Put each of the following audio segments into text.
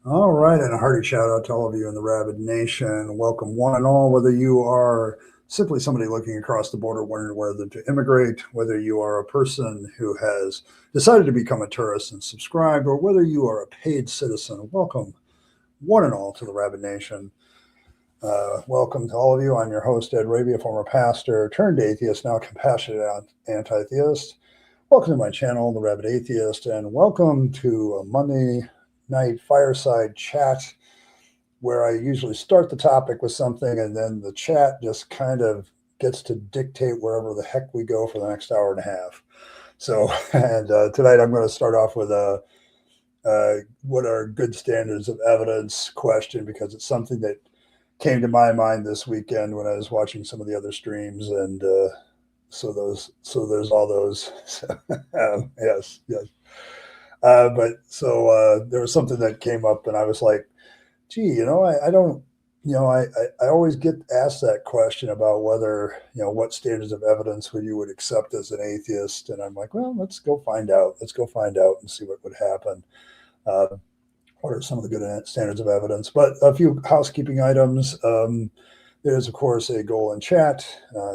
All right, and a hearty shout out to all of you in the Rabid Nation. Welcome, one and all, whether you are simply somebody looking across the border wondering whether to immigrate, whether you are a person who has decided to become a tourist and subscribed, or whether you are a paid citizen. Welcome, one and all, to the Rabid Nation. Welcome to all of you. I'm your host, Ed Rabyd, a former pastor turned atheist, now compassionate anti-theist. Welcome to my channel, The Rabyd Atheist, and welcome to a Monday night fireside chat where I usually start the topic with something and then the chat just kind of gets to dictate wherever the heck we go for the next hour and a half. So, and tonight I'm going to start off with a what are good standards of evidence question, because it's something that came to my mind this weekend when I was watching some of the other streams, and so there's all those. Yes, yes. But so there was something that came up, and I was like, gee, I don't, I always get asked that question about whether, what standards of evidence would you would accept as an atheist. And I'm like, well, let's go find out. Let's go find out and see what would happen. Uh, what are some of the good standards of evidence? But a few housekeeping items. There's, of course, a goal in chat.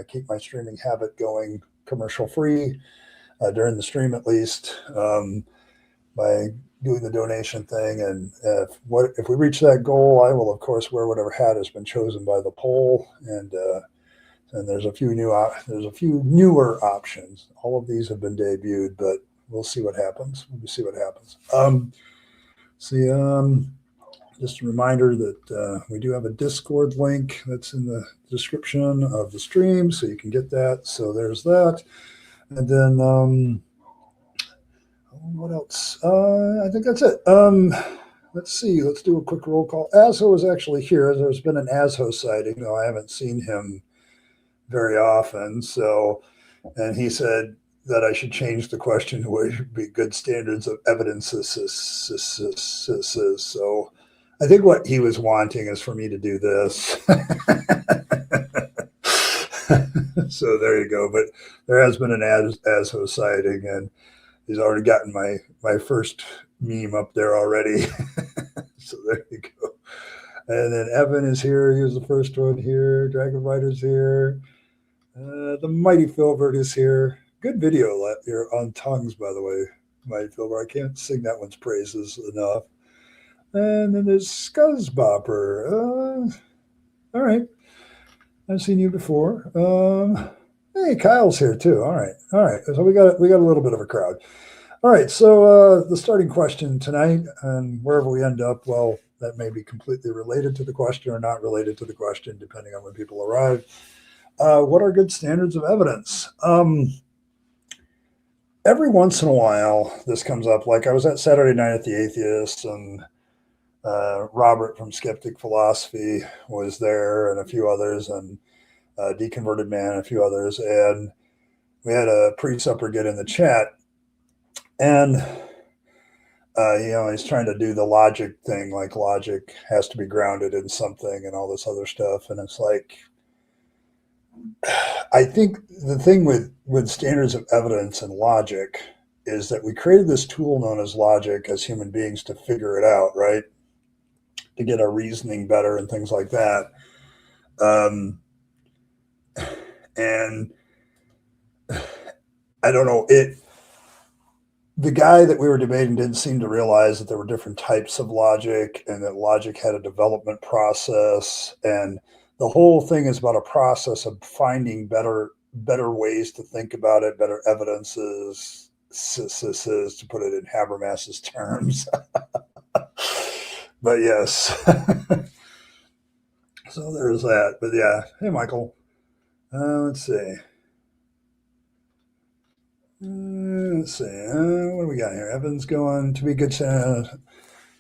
Keep my streaming habit going commercial free during the stream, at least. By doing the donation thing, and if we reach that goal, I will of course wear whatever hat has been chosen by the poll, and there's a few newer options. All of these have been debuted, but we'll see what happens. See, just a reminder that we do have a Discord link that's in the description of the stream, so you can get that. So there's that, and then. What else? I think that's it. Let's see. Let's do a quick roll call. Asho is actually here. There's been an Asho sighting, though I haven't seen him very often. So, and he said that I should change the question to what should be good standards of evidence. So, I think what he was wanting is for me to do this. So there you go. But there has been an Asho sighting, and he's already gotten my first meme up there already. So there you go. And then Evan is here. He was the first one here. Dragon Rider's here. The mighty Philbert is here. Good video here on tongues, by the way. Mighty Philbert. I can't sing that one's praises enough. And then there's Scuzzbopper. All right. I've seen you before. Hey, Kyle's here too. All right. So we got a little bit of a crowd. All right. So the starting question tonight, and wherever we end up, well, that may be completely related to the question or not related to the question, depending on when people arrive. What are good standards of evidence? Every once in a while, this comes up. Like I was at Saturday Night at the Atheist, and Robert from Skeptic Philosophy was there, and a few others, and Deconverted Man, and a few others, and we had a pre-supper get in the chat, and he's trying to do the logic thing, like logic has to be grounded in something and all this other stuff, and it's like, I think the thing with standards of evidence and logic is that we created this tool known as logic as human beings to figure it out, right? To get our reasoning better and things like that. And I don't know, the guy that we were debating didn't seem to realize that there were different types of logic, and that logic had a development process, and the whole thing is about a process of finding better ways to think about it, better evidences, to put it in Habermas's terms. But yes. So there's that. But yeah, hey Michael. Let's see. What do we got here? Evan's going to be good.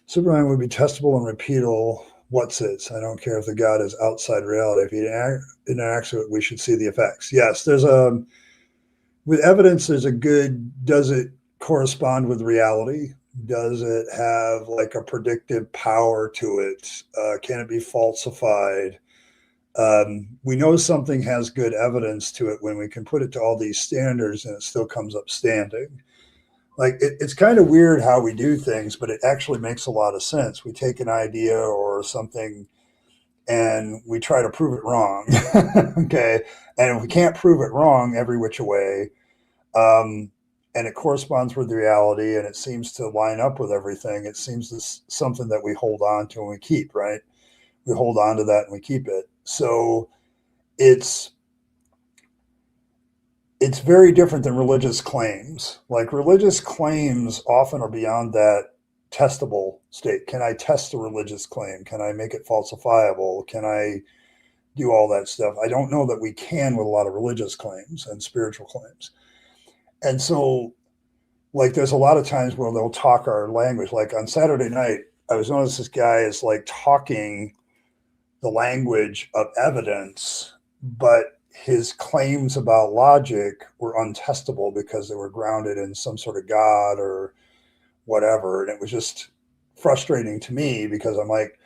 Superman would be testable and repeatable. What's it? I don't care if the God is outside reality. If he interacts with it, we should see the effects. Yes, with evidence, there's a good, does it correspond with reality? Does it have like a predictive power to it? Can it be falsified? We know something has good evidence to it when we can put it to all these standards and it still comes up standing. like it's kind of weird how we do things, but it actually makes a lot of sense. We take an idea or something and we try to prove it wrong. Okay. And if we can't prove it wrong every which way, um, and it corresponds with reality and it seems to line up with everything, it seems this something that we hold on to and we keep, right? We hold on to that and we keep it. So it's it's very different than religious claims. Like religious claims often are beyond that testable state. Can I test a religious claim? Can I make it falsifiable? Can I do all that stuff? I don't know that we can with a lot of religious claims and spiritual claims. And so, like, there's a lot of times where they'll talk our language. Like on Saturday night, I was noticing this guy is like talking the language of evidence, but his claims about logic were untestable because they were grounded in some sort of God or whatever. And it was just frustrating to me because I'm like,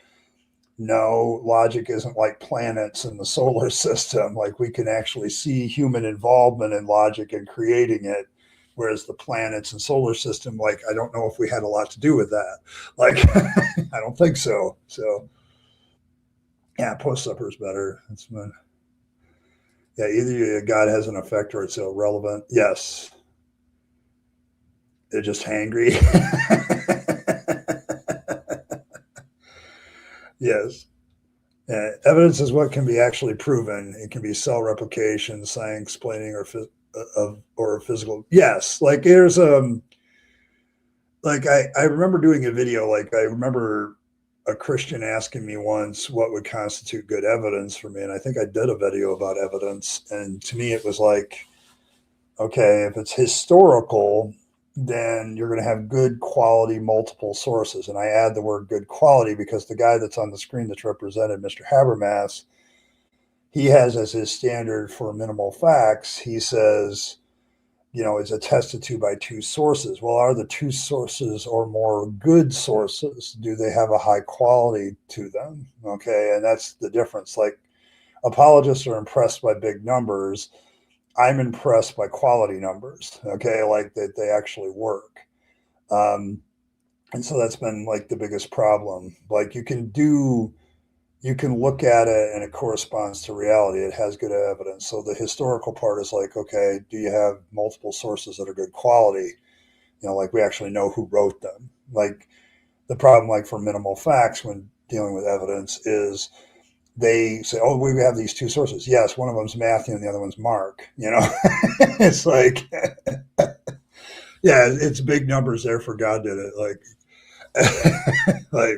no, logic isn't like planets in the solar system. Like we can actually see human involvement in logic and creating it. Whereas the planets and solar system, like, I don't know if we had a lot to do with that. Like, I don't think so. So, yeah, post supper is better. That's my, yeah, either God has an effect or it's irrelevant. Yes. They're just hangry. Yes. Evidence is what can be actually proven. It can be cell replication, science explaining, or physical. Yes, like there's like I remember doing a video. Like I remember a Christian asking me once what would constitute good evidence for me, and I think I did a video about evidence. And to me, it was like, okay, if it's historical, then you're going to have good quality multiple sources. And I add the word good quality because the guy that's on the screen that's represented, Mr. Habermas, he has as his standard for minimal facts, he says, is attested to by two sources. Well, are the two sources or more good sources? Do they have a high quality to them? Okay. And that's the difference. Like apologists are impressed by big numbers. I'm impressed by quality numbers. Okay. Like that they actually work. And so that's been like the biggest problem. Like you can look at it and it corresponds to reality. It has good evidence. So the historical part is like, okay, do you have multiple sources that are good quality? Like we actually know who wrote them. Like the problem, like for minimal facts when dealing with evidence is they say, oh, we have these two sources. Yes, one of them's Matthew and the other one's Mark. It's like, yeah, it's big numbers there for God did it. Like,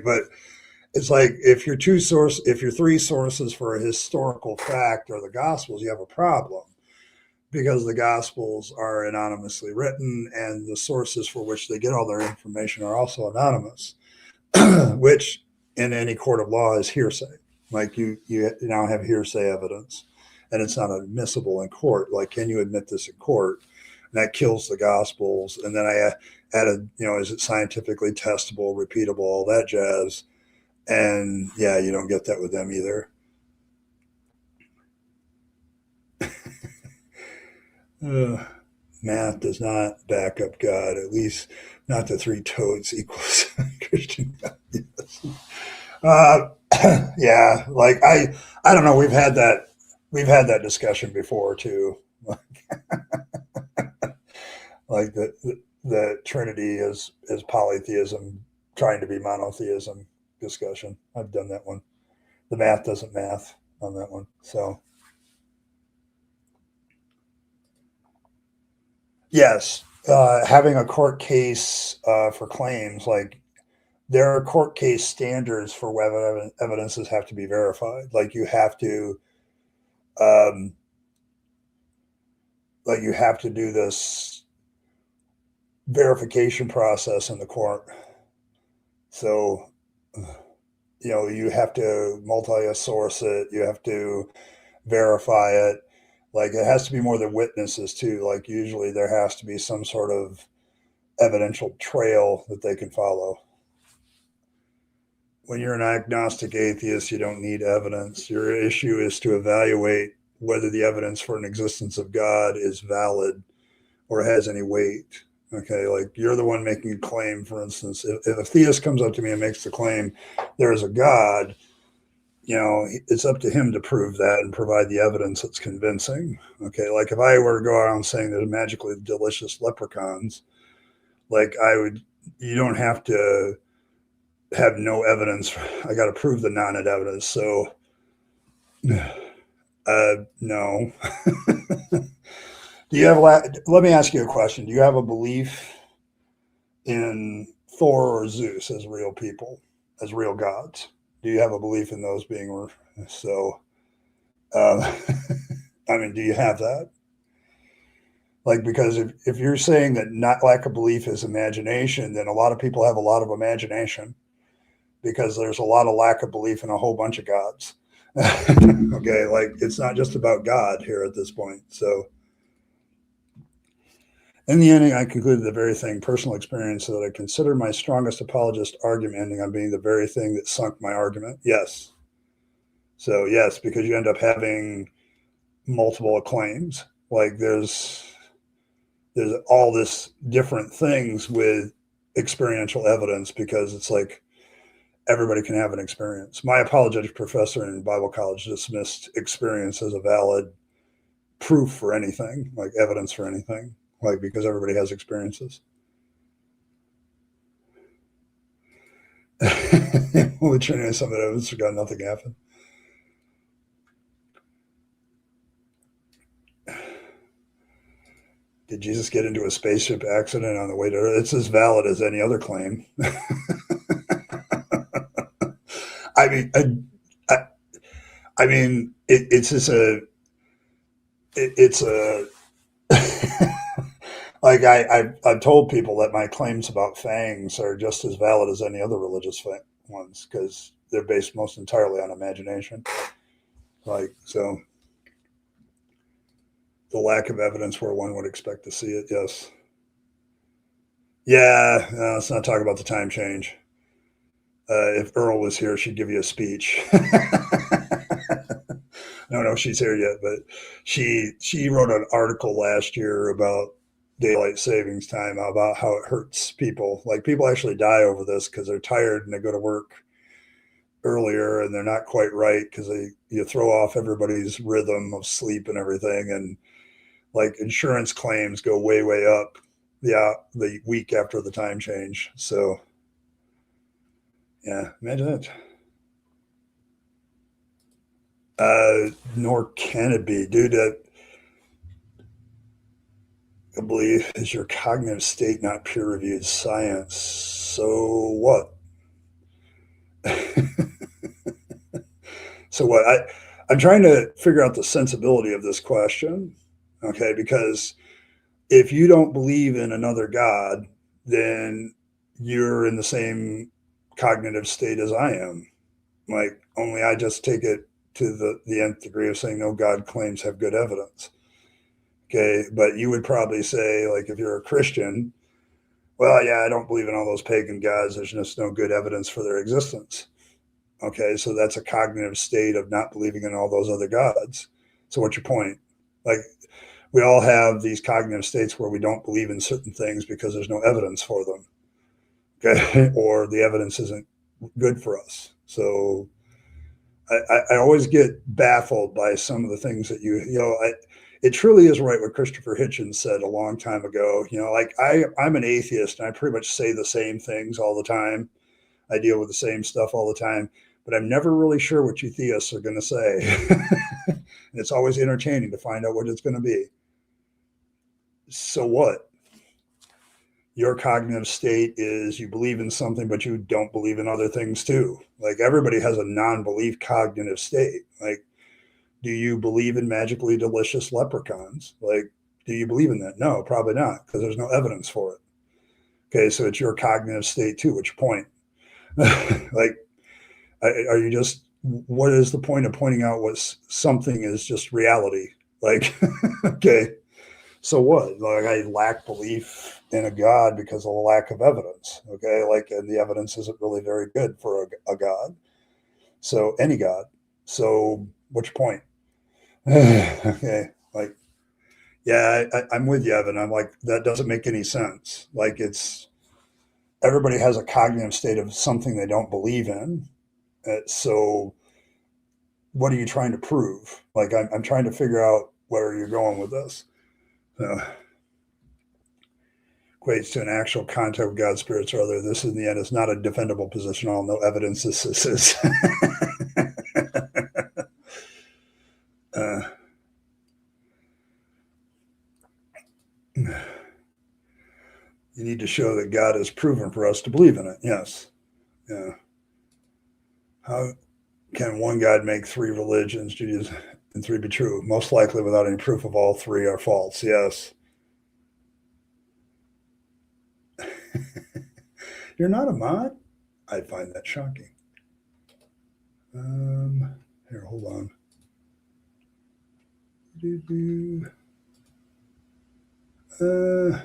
but it's like if your three sources for a historical fact are the Gospels, you have a problem because the Gospels are anonymously written and the sources for which they get all their information are also anonymous, which in any court of law is hearsay. Like you now have hearsay evidence and it's not admissible in court. Like, can you admit this in court? And that kills the Gospels. And then I added, is it scientifically testable, repeatable, all that jazz. And yeah, you don't get that with them either. Math does not back up God, at least not the three toads equals Christian God. Yes. Yeah, like I don't know. We've had that discussion before too. Like the Trinity is polytheism trying to be monotheism discussion. I've done that one. The math doesn't math on that one. So yes, having a court case for claims, like there are court case standards for whether evidences have to be verified. Um, like you have to do this verification process in the court. So, you have to multi-source it. You have to verify it. Like it has to be more than witnesses too. Like usually there has to be some sort of evidential trail that they can follow. When you're an agnostic atheist, you don't need evidence. Your issue is to evaluate whether the evidence for an existence of God is valid or has any weight. Okay, like you're the one making a claim, for instance. If a theist comes up to me and makes the claim there is a God, it's up to him to prove that and provide the evidence that's convincing. Okay, like if I were to go around saying there's magically delicious leprechauns, like you don't have to have no evidence. I got to prove the non evidence. So, no. Do you have? Let me ask you a question. Do you have a belief in Thor or Zeus as real people, as real gods? Do you have a belief in those being so? Uh, I mean, do you have that? Like, because if you're saying that not lack of belief is imagination, then a lot of people have a lot of imagination because there's a lot of lack of belief in a whole bunch of gods. Okay, like it's not just about God here at this point. So, in the ending, I concluded the very thing, personal experience, that I consider my strongest apologist argument ending on being the very thing that sunk my argument. Yes. So, yes, because you end up having multiple claims. Like there's all this different things with experiential evidence because it's like everybody can have an experience. My apologetics professor in Bible college dismissed experience as a valid proof for anything, like evidence for anything, like because everybody has experiences. Well, Trinity has some evidence got nothing happened. Did Jesus get into a spaceship accident on the way to Earth? It's as valid as any other claim. I mean, I mean, it's just it's a, like I've told people that my claims about fangs are just as valid as any other religious ones because they're based most entirely on imagination. Like, so the lack of evidence where one would expect to see it, yes. Yeah, no, let's not talk about the time change. If Earl was here, she'd give you a speech. No, she's here yet, but she wrote an article last year about daylight savings time, about how it hurts people. Like people actually die over this because they're tired and they go to work earlier and they're not quite right because you throw off everybody's rhythm of sleep and everything, and like insurance claims go way up the week after the time change. So yeah, imagine it. Nor can it be, dude. A belief is your cognitive state, not peer-reviewed science. So what? So what? I'm trying to figure out the sensibility of this question. Okay, because if you don't believe in another God, then you're in the same cognitive state as I am. Like, only I just take it to the nth degree of saying no God claims have good evidence. Okay, but you would probably say, like, if you're a Christian, well, yeah, I don't believe in all those pagan gods. There's just no good evidence for their existence. Okay, so that's a cognitive state of not believing in all those other gods. So what's your point? Like, we all have these cognitive states where we don't believe in certain things because there's no evidence for them. Okay, or the evidence isn't good for us. So I always get baffled by some of the things that it truly is right what Christopher Hitchens said a long time ago. Like I'm an atheist and I pretty much say the same things all the time. I deal with the same stuff all the time, but I'm never really sure what you theists are going to say. And it's always entertaining to find out what it's going to be. So what? Your cognitive state is you believe in something, but you don't believe in other things too. Like everybody has a non-belief cognitive state. Like, do you believe in magically delicious leprechauns? Like, do you believe in that? No, probably not, because there's no evidence for it. Okay, so it's your cognitive state too. Which point? Like, are you just? What is the point of pointing out what something is just reality? Like, okay, so what? Like, I lack belief in a God because of a lack of evidence. Okay, like, and the evidence isn't really very good for a God. So any God. So which point? Okay, like Yeah, I'm with you, Evan. I'm like, that doesn't make any sense. Like, everybody has a cognitive state of something they don't believe in. So, what are you trying to prove? Like, I'm trying to figure out where you're going with this. So, equates to an actual contact with God, spirits, or other. This, in the end, is not a defendable position. All no evidence this is. uh, you need to show that God is proven for us to believe in it. Yes. Yeah. How can one God make three religions, Judaism, and three be true? Most likely without any proof of all three are false. Yes. You're not a mod? I find that shocking. Here, hold on. Uh,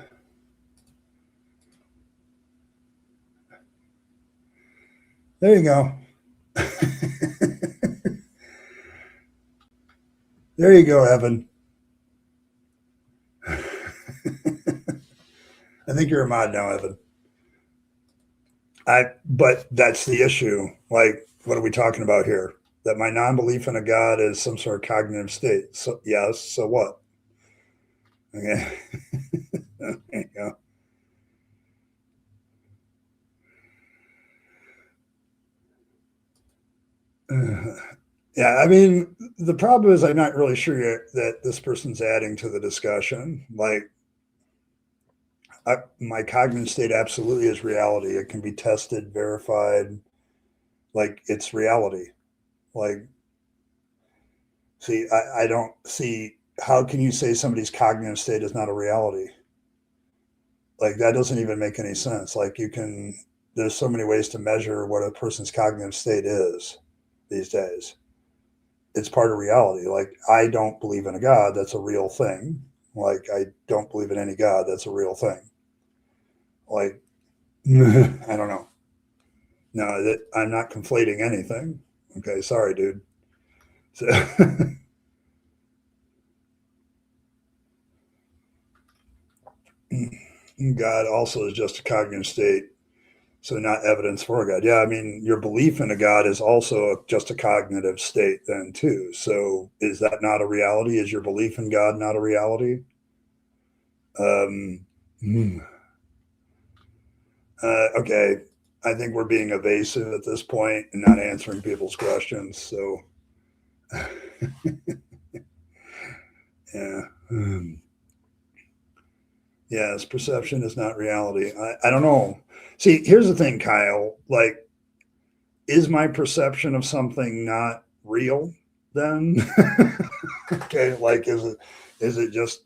there you go. There you go, Evan. I think you're a mod now, Evan. But that's the issue. Like, what are we talking about here? That my non-belief in a God is some sort of cognitive state. So yes. So what? Okay. There you go. Yeah, I mean, the problem is I'm not really sure that this person's adding to the discussion. Like, my cognitive state absolutely is reality. It can be tested, verified. Like, it's reality. Like, see, I don't see how can you say somebody's cognitive state is not a reality? Like, that doesn't even make any sense. Like, there's so many ways to measure what a person's cognitive state is these days. It's part of reality. Like, I don't believe in a God. That's a real thing. Like, I don't believe in any God. That's a real thing. Like, I don't know. No, I'm not conflating anything. Okay, sorry, dude. So, God also is just a cognitive state, so not evidence for God. Yeah, I mean, your belief in a God is also just a cognitive state, then too. So, is that not a reality? Is your belief in God not a reality? Um, hmm. Okay, I think we're being evasive at this point and not answering people's questions. So, yeah. Yes, perception is not reality. I don't know. See, here's the thing, Kyle. Like, is my perception of something not real then? Okay, like, is it just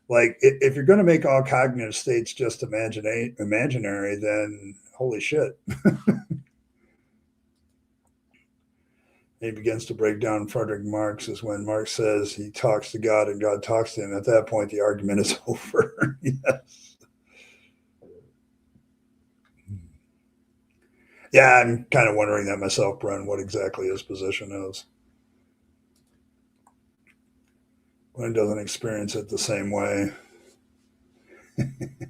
like if you're going to make all cognitive states just imaginary, then holy shit. He begins to break down Frederick Marx is when Marx says he talks to God and God talks to him. At that point, the argument is over. Yes. Yeah, I'm kind of wondering that myself, Bren, what exactly his position is. When he doesn't experience it the same way.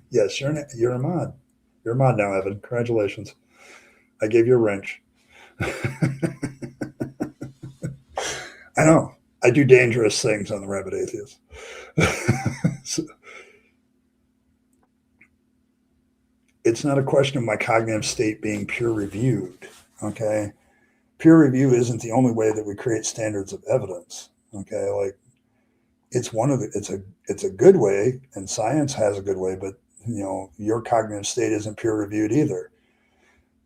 Yes, you're a mod. You're a mod now, Evan. Congratulations. I gave you a wrench. I know. I do dangerous things on the Rabyd Atheist. So, it's not a question of my cognitive state being peer reviewed. Okay. Peer review isn't the only way that we create standards of evidence. Okay. Like, it's a good way, and science has a good way, but your cognitive state isn't peer reviewed either.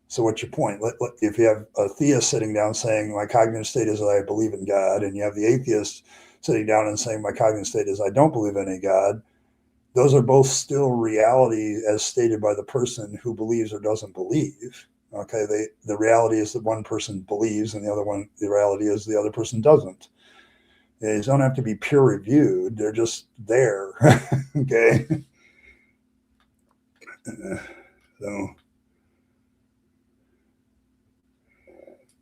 So what's your point? If you have a theist sitting down saying my cognitive state is that I believe in God, and you have the atheist sitting down and saying my cognitive state is I don't believe in any God, those are both still reality as stated by the person who believes or doesn't believe. Okay, the reality is that one person believes, and the reality is the other person doesn't. They don't have to be peer reviewed; they're just there. Okay, so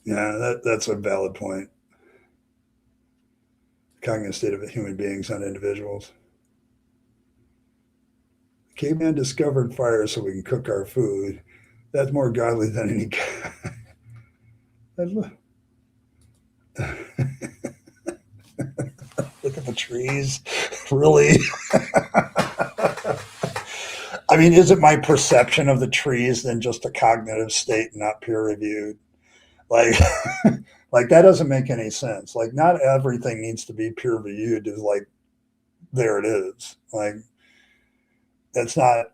yeah, that's a valid point. Cognitive state of human beings, not individuals. Caveman discovered fire so we can cook our food. That's more godly than any. Look at the trees. Really? I mean, is it my perception of the trees than just a cognitive state, not peer reviewed? Like, like that doesn't make any sense. Like, not everything needs to be peer reviewed. Is like, there it is. Like, that's not.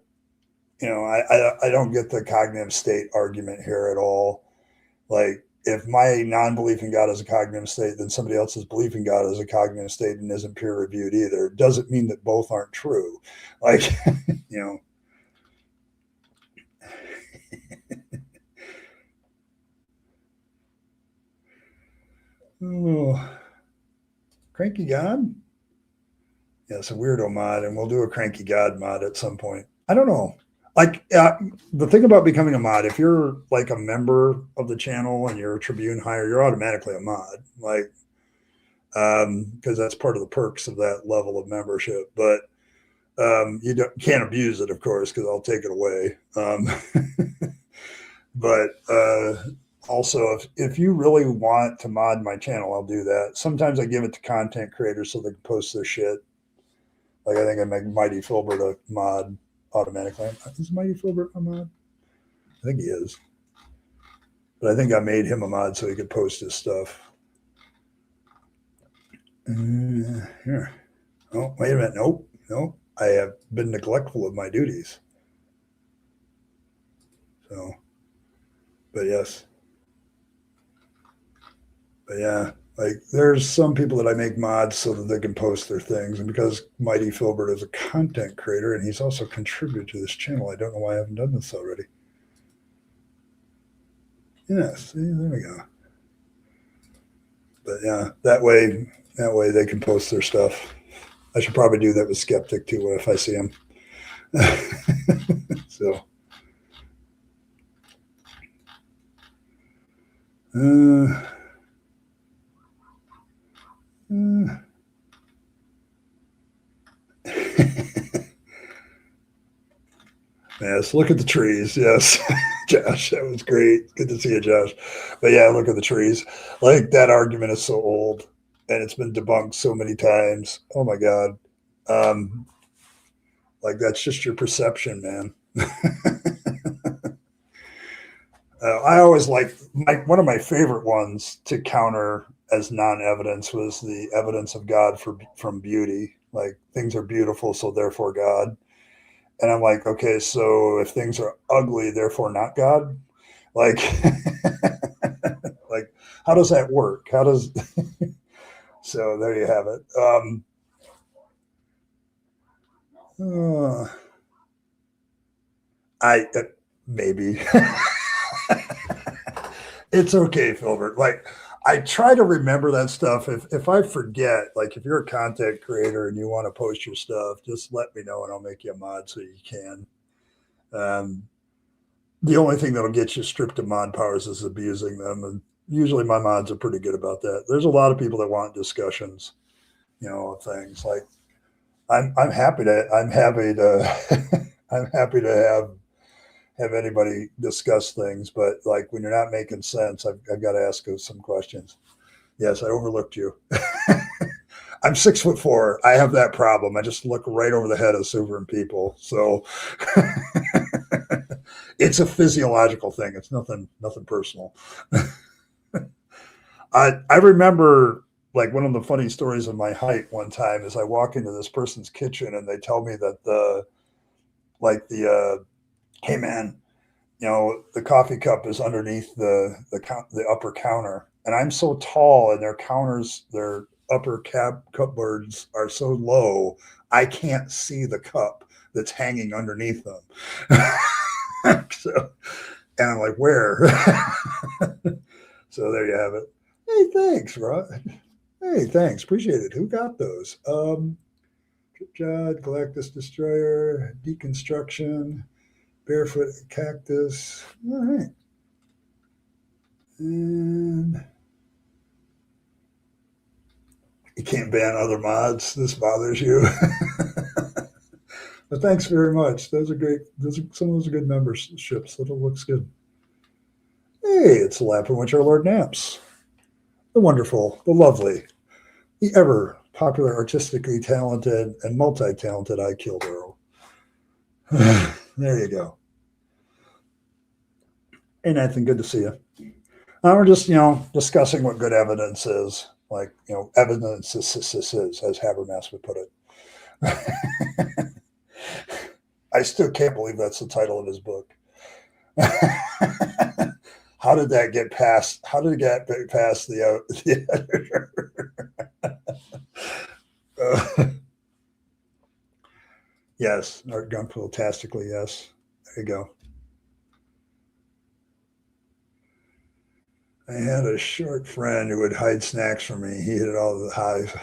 I don't get the cognitive state argument here at all. Like, if my non-belief in God is a cognitive state, then somebody else's belief in God is a cognitive state and isn't peer reviewed either. It doesn't mean that both aren't true. Like, you know. Oh, Cranky God? Yeah, it's a weirdo mod, and we'll do a Cranky God mod at some point. I don't know. Like, the thing about becoming a mod, if you're like a member of the channel and you're a Tribune hire, you're automatically a mod. Like, because that's part of the perks of that level of membership. But you can't abuse it, of course, because I'll take it away. But also, if you really want to mod my channel, I'll do that. Sometimes I give it to content creators so they can post their shit. Like, I think I make Mighty Philbert a mod automatically. Is Mighty Philbert a mod? I think he is. But I think I made him a mod so he could post his stuff. Here. Oh, wait a minute. Nope. I have been neglectful of my duties. So, but yes. But yeah, like, there's some people that I make mods so that they can post their things. And because Mighty Philbert is a content creator and he's also contributed to this channel, I don't know why I haven't done this already. Yes, see, there we go. But yeah, that way they can post their stuff. I should probably do that with Skeptic too if I see him. So. Yes, look at the trees. Yes, Josh, that was great. Good to see you, Josh. But yeah, look at the trees. Like, that argument is so old, and it's been debunked so many times. Oh my God. Like, that's just your perception, man. I always like one of my favorite ones to counter as non-evidence was the evidence of God from beauty. Like, things are beautiful, so therefore God. And I'm like, okay, so if things are ugly, therefore not God? Like, like, how does that work? How does, so there you have it. Maybe. It's okay, Philbert. Like, I try to remember that stuff. If I forget, like, if you're a content creator and you want to post your stuff, just let me know and I'll make you a mod so you can. The only thing that'll get you stripped of mod powers is abusing them, and usually my mods are pretty good about that. There's a lot of people that want discussions, of things. Like, I'm happy to I'm happy to have anybody discuss things, but like, when you're not making sense, I've got to ask you some questions. Yes, I overlooked you. I'm 6'4". I have that problem. I just look right over the head of Subaru people. So it's a physiological thing. It's nothing personal. I remember, like, one of the funny stories of my height one time is I walk into this person's kitchen and they tell me that hey man, the coffee cup is underneath the upper counter, and I'm so tall, and their upper cupboards are so low, I can't see the cup that's hanging underneath them. So, and I'm like, where? So there you have it. Hey, thanks, Rod. Hey, thanks, appreciate it. Who got those? Judd, Galactus Destroyer, Deconstruction, Barefoot Cactus. All right. And you can't ban other mods. This bothers you. But thanks very much. Those are great. Some of those are good memberships. That all looks good. Hey, it's Lap in which our Lord naps. The wonderful, the lovely, the ever popular, artistically talented, and multi-talented I Killed Earl. There you go. Hey, Nathan, good to see you. We're just, discussing what good evidence is. Like, evidence is, as Habermas would put it. I still can't believe that's the title of his book. How did that get past? How did it get past the editor? Yes, Art Gunpool, tastically, yes. There you go. I had a short friend who would hide snacks from me. He hid it all the highs.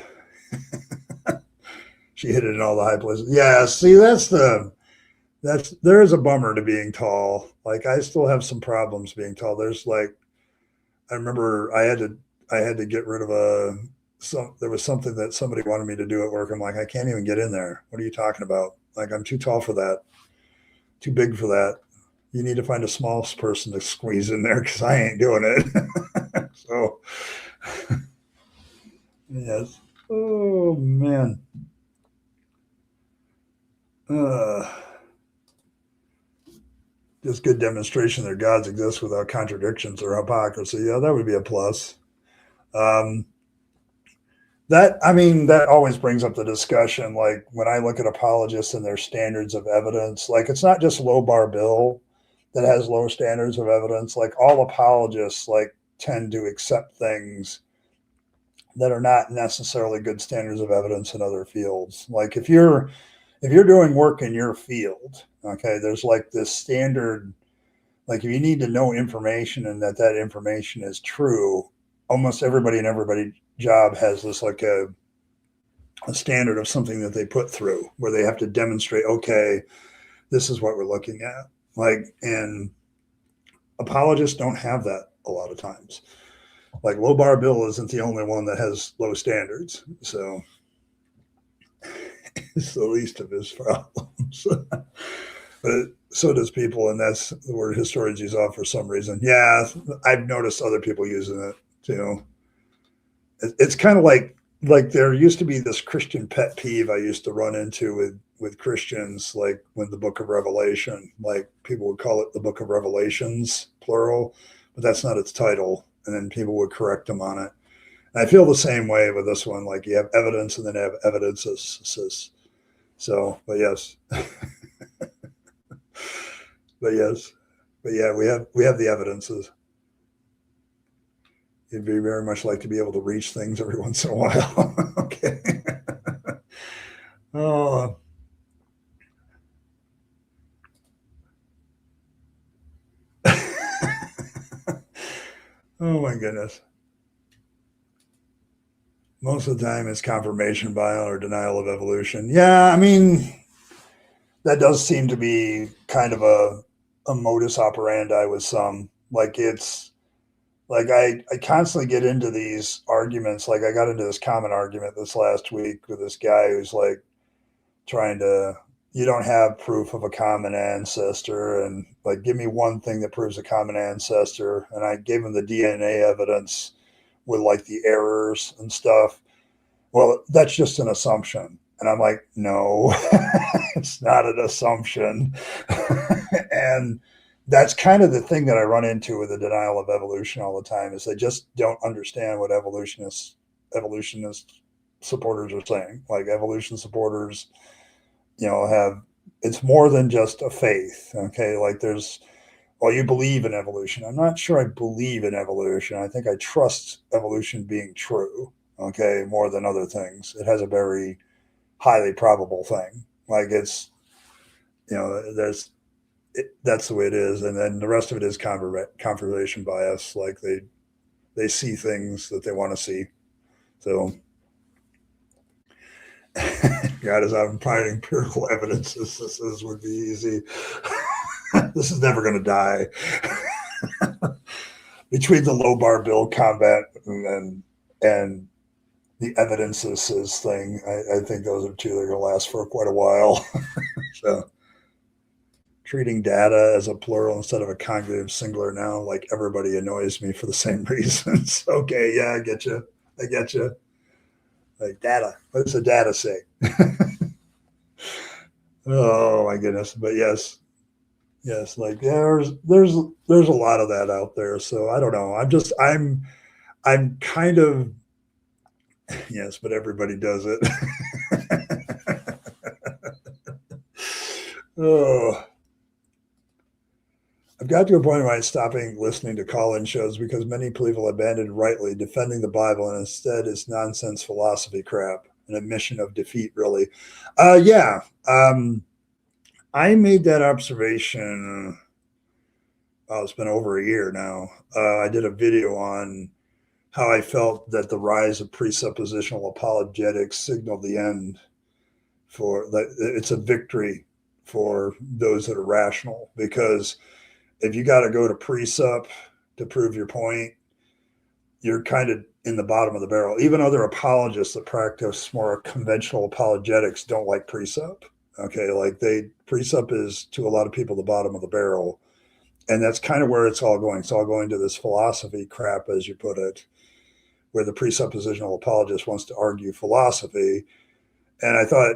She hid it in all the high places. Yeah, see, there is a bummer to being tall. Like I still have some problems being tall. There's like I remember I had to get rid of there was something that somebody wanted me to do at work. I'm like, I can't even get in there. What are you talking about? Like I'm too tall for that. Too big for that. You need to find a small person to squeeze in there because I ain't doing it. So yes. Oh man. Uh just good demonstration that gods exist without contradictions or hypocrisy. Yeah, that would be a plus. Um, that always brings up the discussion. Like when I look at apologists and their standards of evidence, like it's not just low bar bill that has low standards of evidence. Like all apologists like tend to accept things that are not necessarily good standards of evidence in other fields. Like if you're doing work in your field, okay, there's like this standard. Like if you need to know information and that information is true, almost everybody in everybody's job has this like a standard of something that they put through where they have to demonstrate, okay, this is what we're looking at. Like, and apologists don't have that a lot of times. Like low bar bill isn't the only one that has low standards. So it's the least of his problems. But so does people, and that's the word historians use off for some reason. Yeah, I've noticed other people using it too. It's kind of like there used to be this Christian pet peeve I used to run into with Christians, like with the Book of Revelation. Like people would call it the Book of Revelations, plural, but that's not its title, and then people would correct them on it. And I feel the same way with this one. Like you have evidence, and then have evidences. So, but yes. But yes, but yeah, we have the evidences. You'd be very much like to be able to reach things every once in a while. Okay. Oh. Oh my goodness. Most of the time it's confirmation bias or denial of evolution. Yeah, I mean that does seem to be kind of a modus operandi with some. Like it's like I constantly get into these arguments. Like I got into this common argument this last week with this guy who's like trying to you don't have proof of a common ancestor and like give me one thing that proves a common ancestor, and I gave him the DNA evidence with like the errors and stuff. Well, that's just an assumption, and I'm like, no. It's not an assumption. And that's kind of the thing that I run into with the denial of evolution all the time is they just don't understand what evolutionist supporters are saying. Like evolution supporters, have it's more than just a faith. Okay, like there's well, you believe in evolution. I'm not sure I believe in evolution. I think I trust evolution being true. Okay, more than other things. It has a very highly probable thing. Like it's that's the way it is, and then the rest of it is confirmation bias. Like they see things that they want to see. So God is out providing empirical evidence. This would be easy. This is never going to die. Between the low bar bill combat and the evidences thing. I think those are two that are going to last for quite a while. So treating data as a plural instead of a congregative singular now, like everybody annoys me for the same reasons. Okay, yeah, I get you. I get you. Like data. What does the data say? Oh my goodness. But yes, yes, like there's a lot of that out there. So I don't know. I'm kind of yes, but everybody does it. Oh, I've got to a point where I'm stopping listening to call-in shows because many people abandoned rightly defending the Bible, and instead it's nonsense philosophy crap, an admission of defeat, really. Yeah, I made that observation. Oh, it's been over a year now. I did a video on how I felt that the rise of presuppositional apologetics signaled the end for that. It's a victory for those that are rational, because if you got to go to presup to prove your point, you're kind of in the bottom of the barrel. Even other apologists that practice more conventional apologetics don't like presup. Okay, like presup is to a lot of people the bottom of the barrel, and that's kind of where it's all going. It's all going to this philosophy crap, as you put it, where the presuppositional apologist wants to argue philosophy. And I thought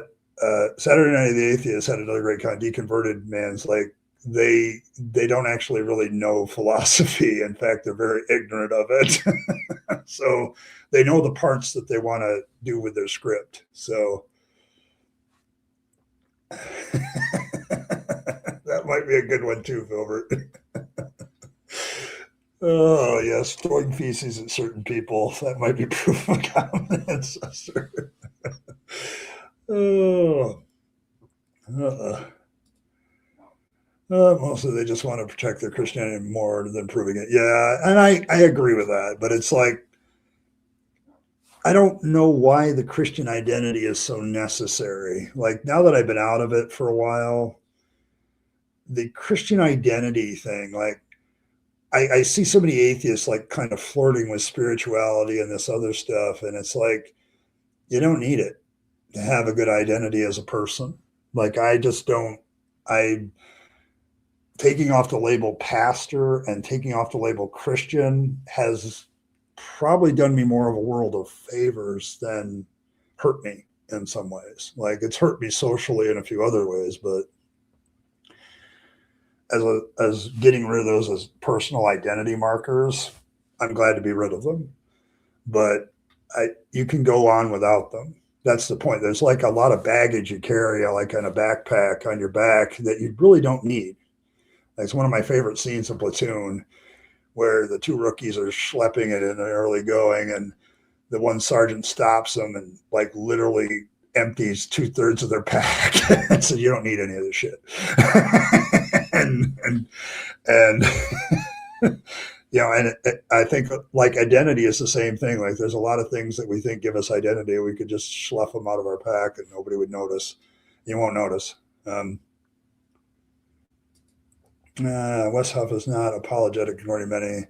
Saturday Night of the Atheist had another great kind of deconverted man's like they don't actually really know philosophy. In fact, they're very ignorant of it. So they know the parts that they want to do with their script. So that might be a good one too, Philbert. Oh yes, throwing feces at certain people. That might be proof of a common ancestor. Oh. Mostly they just want to protect their Christianity more than proving it. Yeah, and I agree with that. But it's like, I don't know why the Christian identity is so necessary. Like now that I've been out of it for a while, the Christian identity thing, like I see so many atheists like kind of flirting with spirituality and this other stuff. And it's like, you don't need it to have a good identity as a person. Like I just don't, I, taking off the label pastor and taking off the label Christian has probably done me more of a world of favors than hurt me in some ways. Like it's hurt me socially in a few other ways, but as getting rid of those as personal identity markers, I'm glad to be rid of them. But you can go on without them. That's the point. There's like a lot of baggage you carry, like in a backpack on your back, that you really don't need. It's one of my favorite scenes in Platoon, where the two rookies are schlepping it in the early going, and the one sergeant stops them and like literally empties 2/3 of their pack. So you don't need any of this shit. and and I think like identity is the same thing. Like there's a lot of things that we think give us identity. We could just slough them out of our pack and nobody would notice. You won't notice. Wes Huff is not apologetic, ignoring many.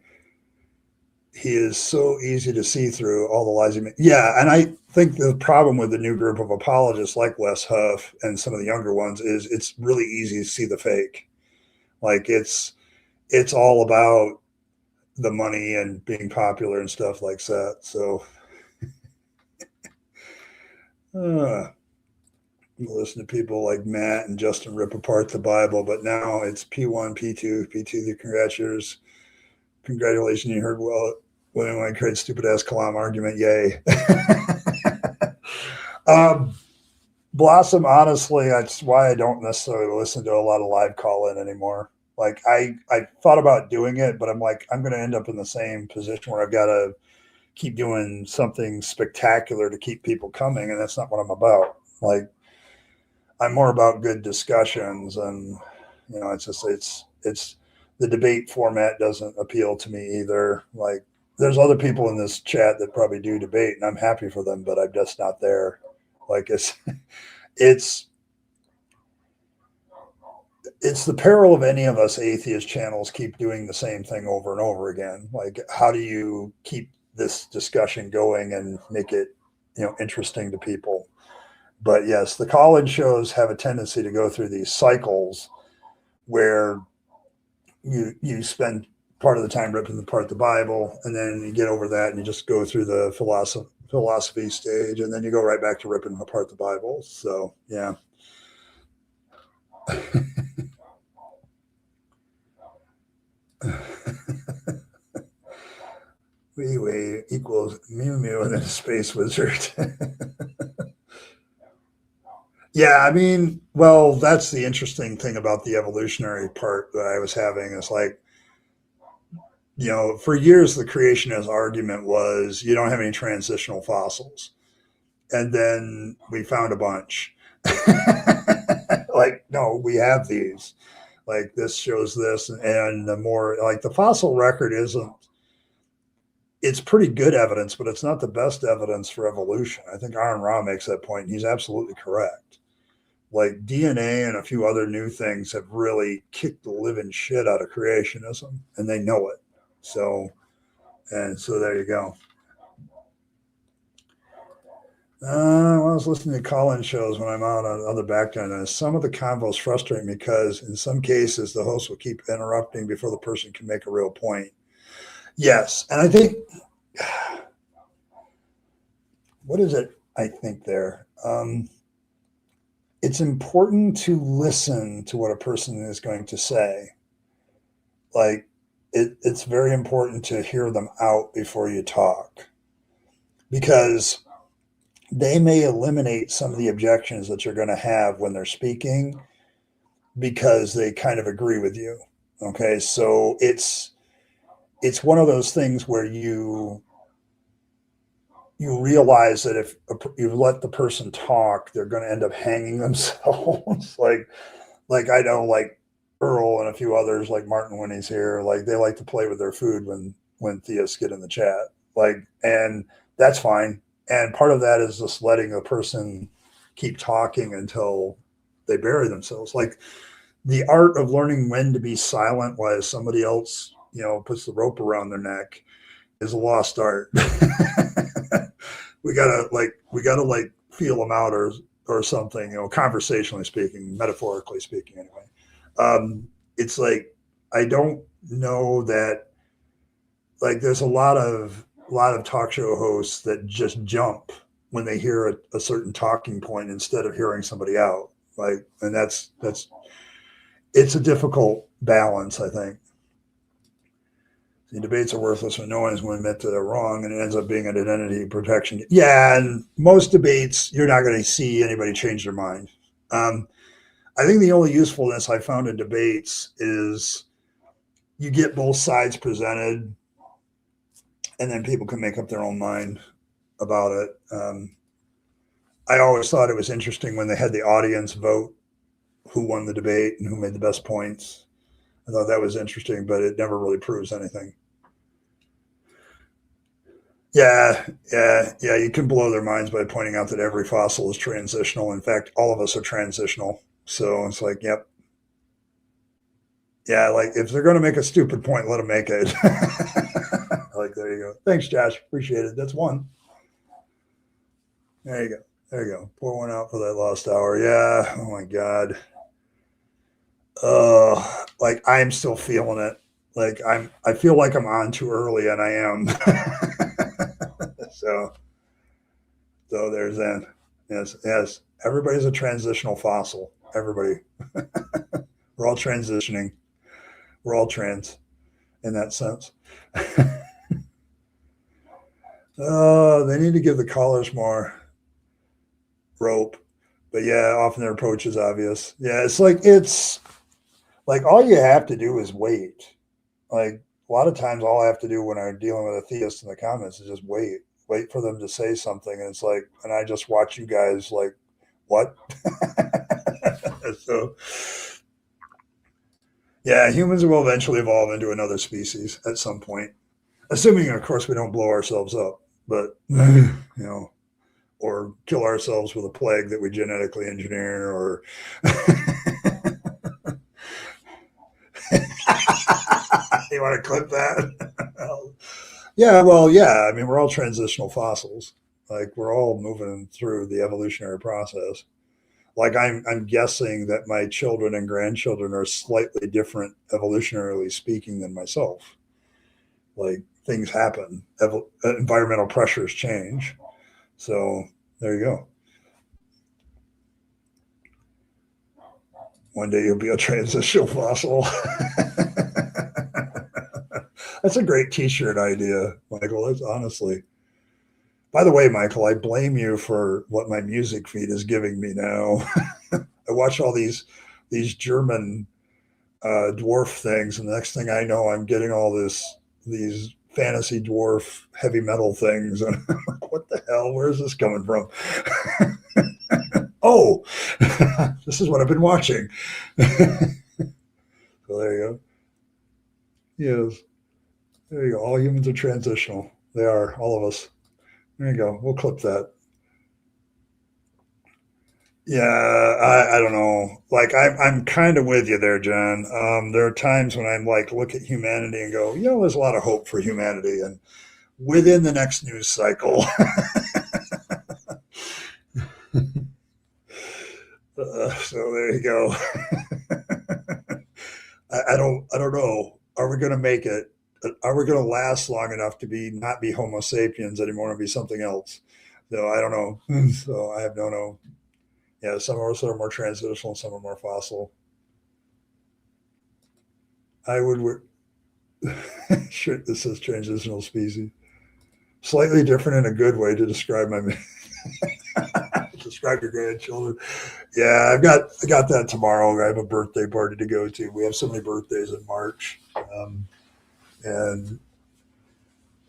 He is so easy to see through all the lies he makes. Yeah, and I think the problem with the new group of apologists like Wes Huff and some of the younger ones is it's really easy to see the fake. Like it's all about the money and being popular and stuff like that. So listen to people like Matt and Justin rip apart the Bible, but now it's P1, P2, the congratulations, you heard well when I create stupid ass Kalam argument, yay. Blossom, honestly, that's why I don't necessarily listen to a lot of live call-in anymore. Like I thought about doing it, but I'm like, I'm going to end up in the same position where I've got to keep doing something spectacular to keep people coming, and that's not what I'm about. Like I'm more about good discussions, and it's just it's the debate format doesn't appeal to me either. Like there's other people in this chat that probably do debate, and I'm happy for them, but I'm just not there. Like it's the peril of any of us atheist channels keep doing the same thing over and over again. Like how do you keep this discussion going and make it interesting to people. But yes, the college shows have a tendency to go through these cycles where you spend part of the time ripping apart the Bible, and then you get over that and you just go through the philosophy stage, and then you go right back to ripping apart the Bible. So yeah. Wee equals Mew Mew and then a space wizard. Yeah, I mean, well, that's the interesting thing about the evolutionary part that I was having is like, for years the creationist argument was you don't have any transitional fossils. And then we found a bunch. Like, no, we have these. Like this shows this, and the more like the fossil record isn't, it's pretty good evidence, but it's not the best evidence for evolution. I think Aaron Ra makes that point, and he's absolutely correct. Like DNA and a few other new things have really kicked the living shit out of creationism, and they know it. So there you go. I was listening to call-in shows when I'm out on other background, and some of the convos frustrate me because in some cases the host will keep interrupting before the person can make a real point. Yes, and I think, what is it? I think there. It's important to listen to what a person is going to say. Like, it's very important to hear them out before you talk, because they may eliminate some of the objections that you're going to have when they're speaking because they kind of agree with you. Okay, so it's one of those things where you realize that if you let the person talk, they're going to end up hanging themselves. like I know, like Earl and a few others, like Martin when he's here, like they like to play with their food when theists get in the chat. And that's fine. And part of that is just letting a person keep talking until they bury themselves. Like the art of learning when to be silent while somebody else, puts the rope around their neck is a lost art. we gotta feel them out or something, conversationally speaking, metaphorically speaking anyway. It's like, I don't know that, like, there's a lot of talk show hosts that just jump when they hear a certain talking point instead of hearing somebody out. And it's a difficult balance, I think. The debates are worthless when no one is going to admit that they're wrong, and it ends up being an identity protection. Yeah, and most debates, you're not going to see anybody change their mind. I think the only usefulness I found in debates is you get both sides presented, and then people can make up their own mind about it. I always thought it was interesting when they had the audience vote who won the debate and who made the best points. I thought that was interesting, but it never really proves anything. Yeah. You can blow their minds by pointing out that every fossil is transitional. In fact, all of us are transitional. So it's like, yep. Yeah, like if they're going to make a stupid point, let them make it. Like, there you go. Thanks, Josh. Appreciate it. That's one. There you go. Pour one out for that lost hour. Yeah. Oh my God. Like I'm still feeling it. Like I feel like I'm on too early, and I am. So there's that. Yes. Everybody's a transitional fossil. Everybody. We're all transitioning. We're all trans in that sense. They need to give the callers more rope. But yeah, often their approach is obvious. Yeah, it's like all you have to do is wait. Like a lot of times all I have to do when I'm dealing with a theist in the comments is just wait for them to say something. And it's like, and I just watch you guys like, what? So yeah, humans will eventually evolve into another species at some point, assuming of course we don't blow ourselves up, but or kill ourselves with a plague that we genetically engineer, or you want to clip that? Yeah, well, yeah. I mean, we're all transitional fossils. Like we're all moving through the evolutionary process. Like I'm guessing that my children and grandchildren are slightly different evolutionarily speaking than myself. Like things happen, environmental pressures change. So there you go. One day you'll be a transitional fossil. That's a great T-shirt idea, Michael. That's honestly. By the way, Michael, I blame you for what my music feed is giving me now. I watch all these German dwarf things, and the next thing I know, I'm getting all these fantasy dwarf heavy metal things, and I'm like, what the hell? Where's this coming from? Oh, this is what I've been watching. So there you go. Yes, there you go. All humans are transitional. They are, all of us. There you go. We'll clip that. Yeah, I don't know. Like I'm kind of with you there, John. There are times when I'm like, look at humanity and go, there's a lot of hope for humanity, and within the next news cycle. So there you go. I don't know. Are we going to make it? Are we going to last long enough to not be Homo sapiens anymore and be something else? So I don't know. So I have no know. Yeah, some of us are more transitional, some are more fossil. I would. Shit, this says transitional species. Slightly different in a good way to describe my describe your grandchildren. Yeah, I got that tomorrow. I have a birthday party to go to. We have so many birthdays in March, and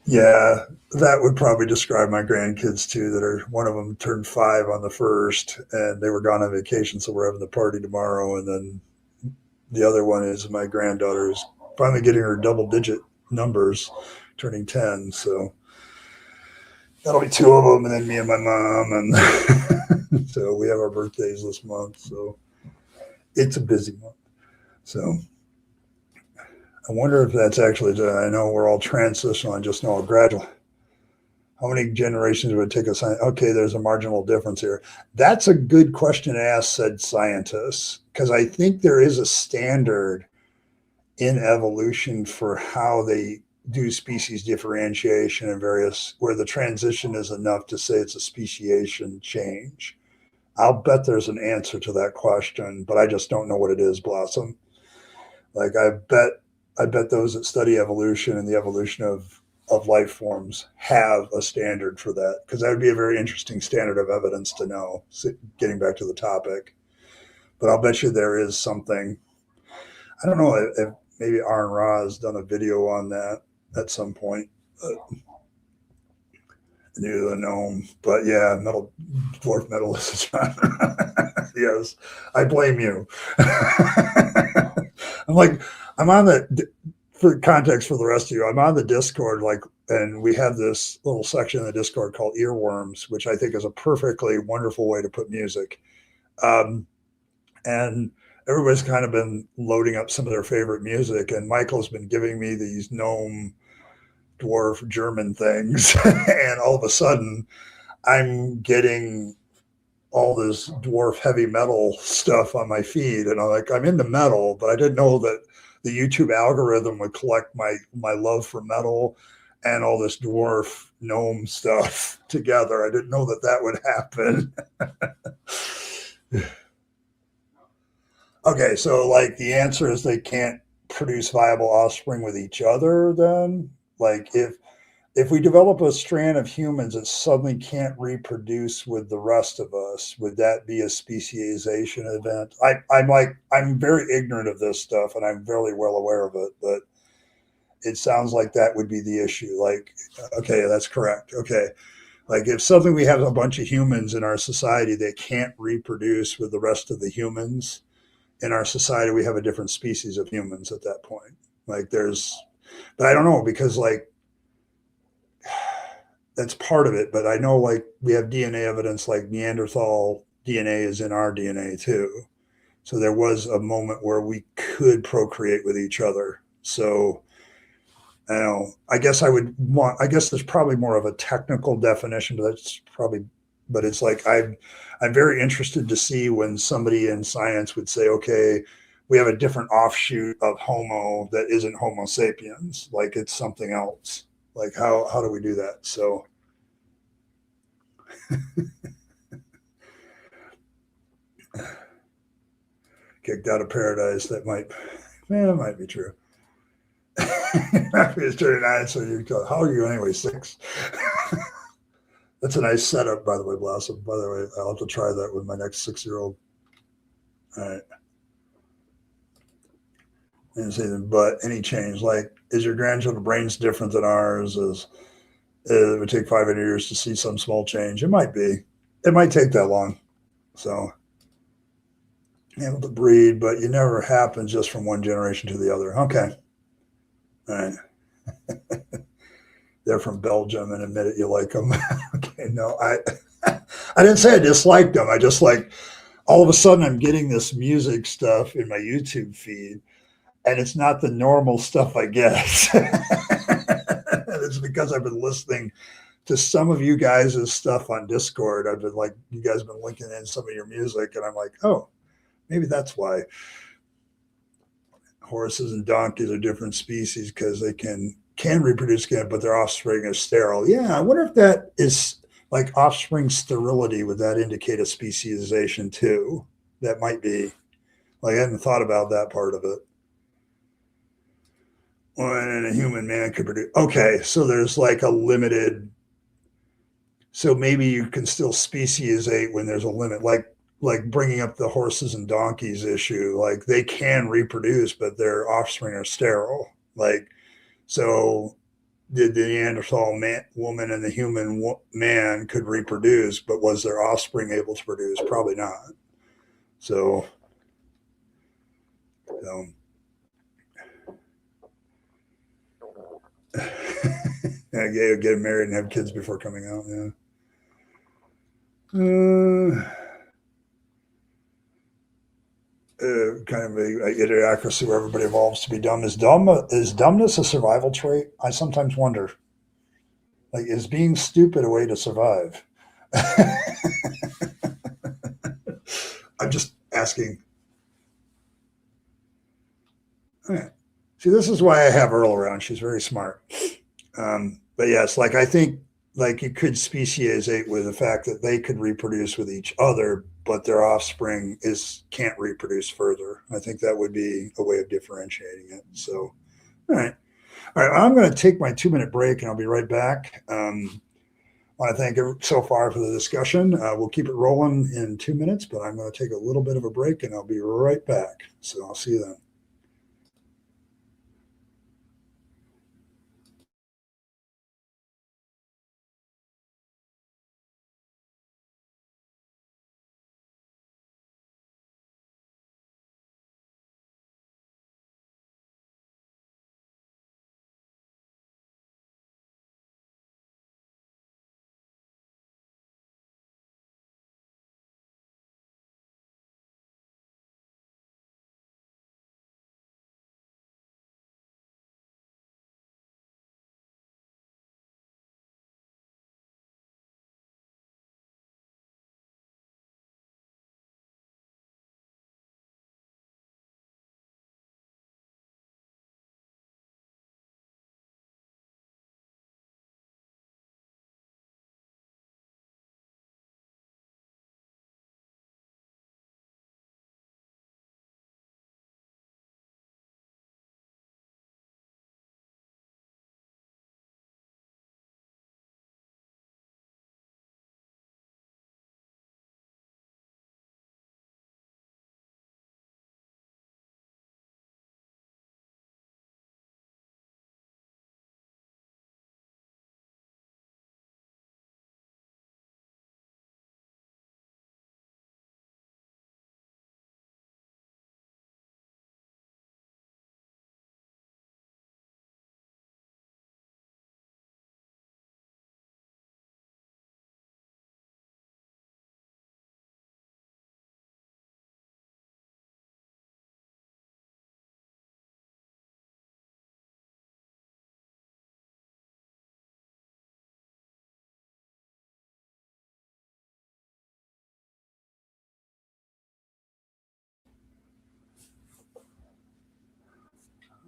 yeah, that would probably describe my grandkids too. That are one of them turned 5 on the 1st, and they were gone on vacation, so we're having the party tomorrow. And then the other one is my granddaughter's finally getting her double-digit numbers, turning 10. So that'll be 2 of them, and then me and my mom, and so we have our birthdays this month. So it's a busy month. So I wonder if that's actually. I know we're all transitional. I just know a gradual. How many generations would it take us? Okay, there's a marginal difference here. That's a good question to ask, said scientists, because I think there is a standard in evolution for how they do species differentiation and various, where the transition is enough to say it's a speciation change. I'll bet there's an answer to that question, but I just don't know what it is, Blossom. Like I bet those that study evolution and the evolution of life forms have a standard for that, because that would be a very interesting standard of evidence to know, getting back to the topic. But I'll bet you there is something. I don't know if maybe Aaron Ra has done a video on that at some point. Neither the gnome, but yeah, metal dwarf medalist. Yes, I blame you. I'm on the, for context for the rest of you, I'm on the Discord, and we have this little section in the Discord called Earworms, which I think is a perfectly wonderful way to put music. And everybody's kind of been loading up some of their favorite music, and Michael's been giving me these gnome dwarf German things, and all of a sudden I'm getting all this dwarf heavy metal stuff on my feed, and I'm into metal, but I didn't know that the YouTube algorithm would collect my love for metal and all this dwarf gnome stuff together. I didn't know that would happen. Okay, so the answer is they can't produce viable offspring with each other then? If we develop a strand of humans that suddenly can't reproduce with the rest of us, would that be a speciation event? I'm very ignorant of this stuff, and I'm very well aware of it, but it sounds like that would be the issue. Okay, that's correct. Okay. If suddenly we have a bunch of humans in our society that can't reproduce with the rest of the humans in our society, we have a different species of humans at that point. But I don't know, because that's part of it. But I know we have DNA evidence, Neanderthal DNA is in our DNA too. So there was a moment where we could procreate with each other. So I know. I guess I would want. I guess there's probably more of a technical definition, but that's probably. But it's like I'm very interested to see when somebody in science would say, okay, we have a different offshoot of Homo that isn't Homo sapiens, like it's something else. Like how do we do that? So kicked out of paradise. That might be true. It's 39, so you go, how are you anyway? 6. That's a nice setup, by the way, Blossom. By the way, I'll have to try that with my next 6-year-old. All right. And say, but any change, like, is your grandchildren's brains different than ours? It would take 500 years to see some small change. It might be. It might take that long. So, able to breed, but it never happens just from one generation to the other. Okay. All right. They're from Belgium and admit it, you like them. Okay. No, I didn't say I disliked them. I just like, all of a sudden I'm getting this music stuff in my YouTube feed, and it's not the normal stuff I get. It's because I've been listening to some of you guys' stuff on Discord. I've been like, you guys have been linking in some of your music, and I'm like, oh, maybe that's why horses and donkeys are different species, because they can reproduce again, but their offspring is sterile. Yeah, I wonder if that is like offspring sterility. Would that indicate a speciesization too? That might be. Like, I hadn't thought about that part of it. When a human man could produce. Okay, so there's like a limited. So maybe you can still speciesate when there's a limit, like bringing up the horses and donkeys issue. Like, they can reproduce, but their offspring are sterile. Like, so did the Neanderthal woman and the human man could reproduce, but was their offspring able to produce? Probably not. So, yeah, get married and have kids before coming out. Yeah. Kind of a idiocracy where everybody evolves to be dumb. Is dumbness a survival trait? I sometimes wonder. Like, is being stupid a way to survive? I'm just asking. See, this is why I have Earl around. She's very smart. But yes, like, I think like you could speciesate with the fact that they could reproduce with each other, but their offspring can't reproduce further. I think that would be a way of differentiating it. So, all right. All right, I'm going to take my 2-minute break and I'll be right back. I want to thank you so far for the discussion. We'll keep it rolling in 2 minutes, but I'm going to take a little bit of a break and I'll be right back. So I'll see you then.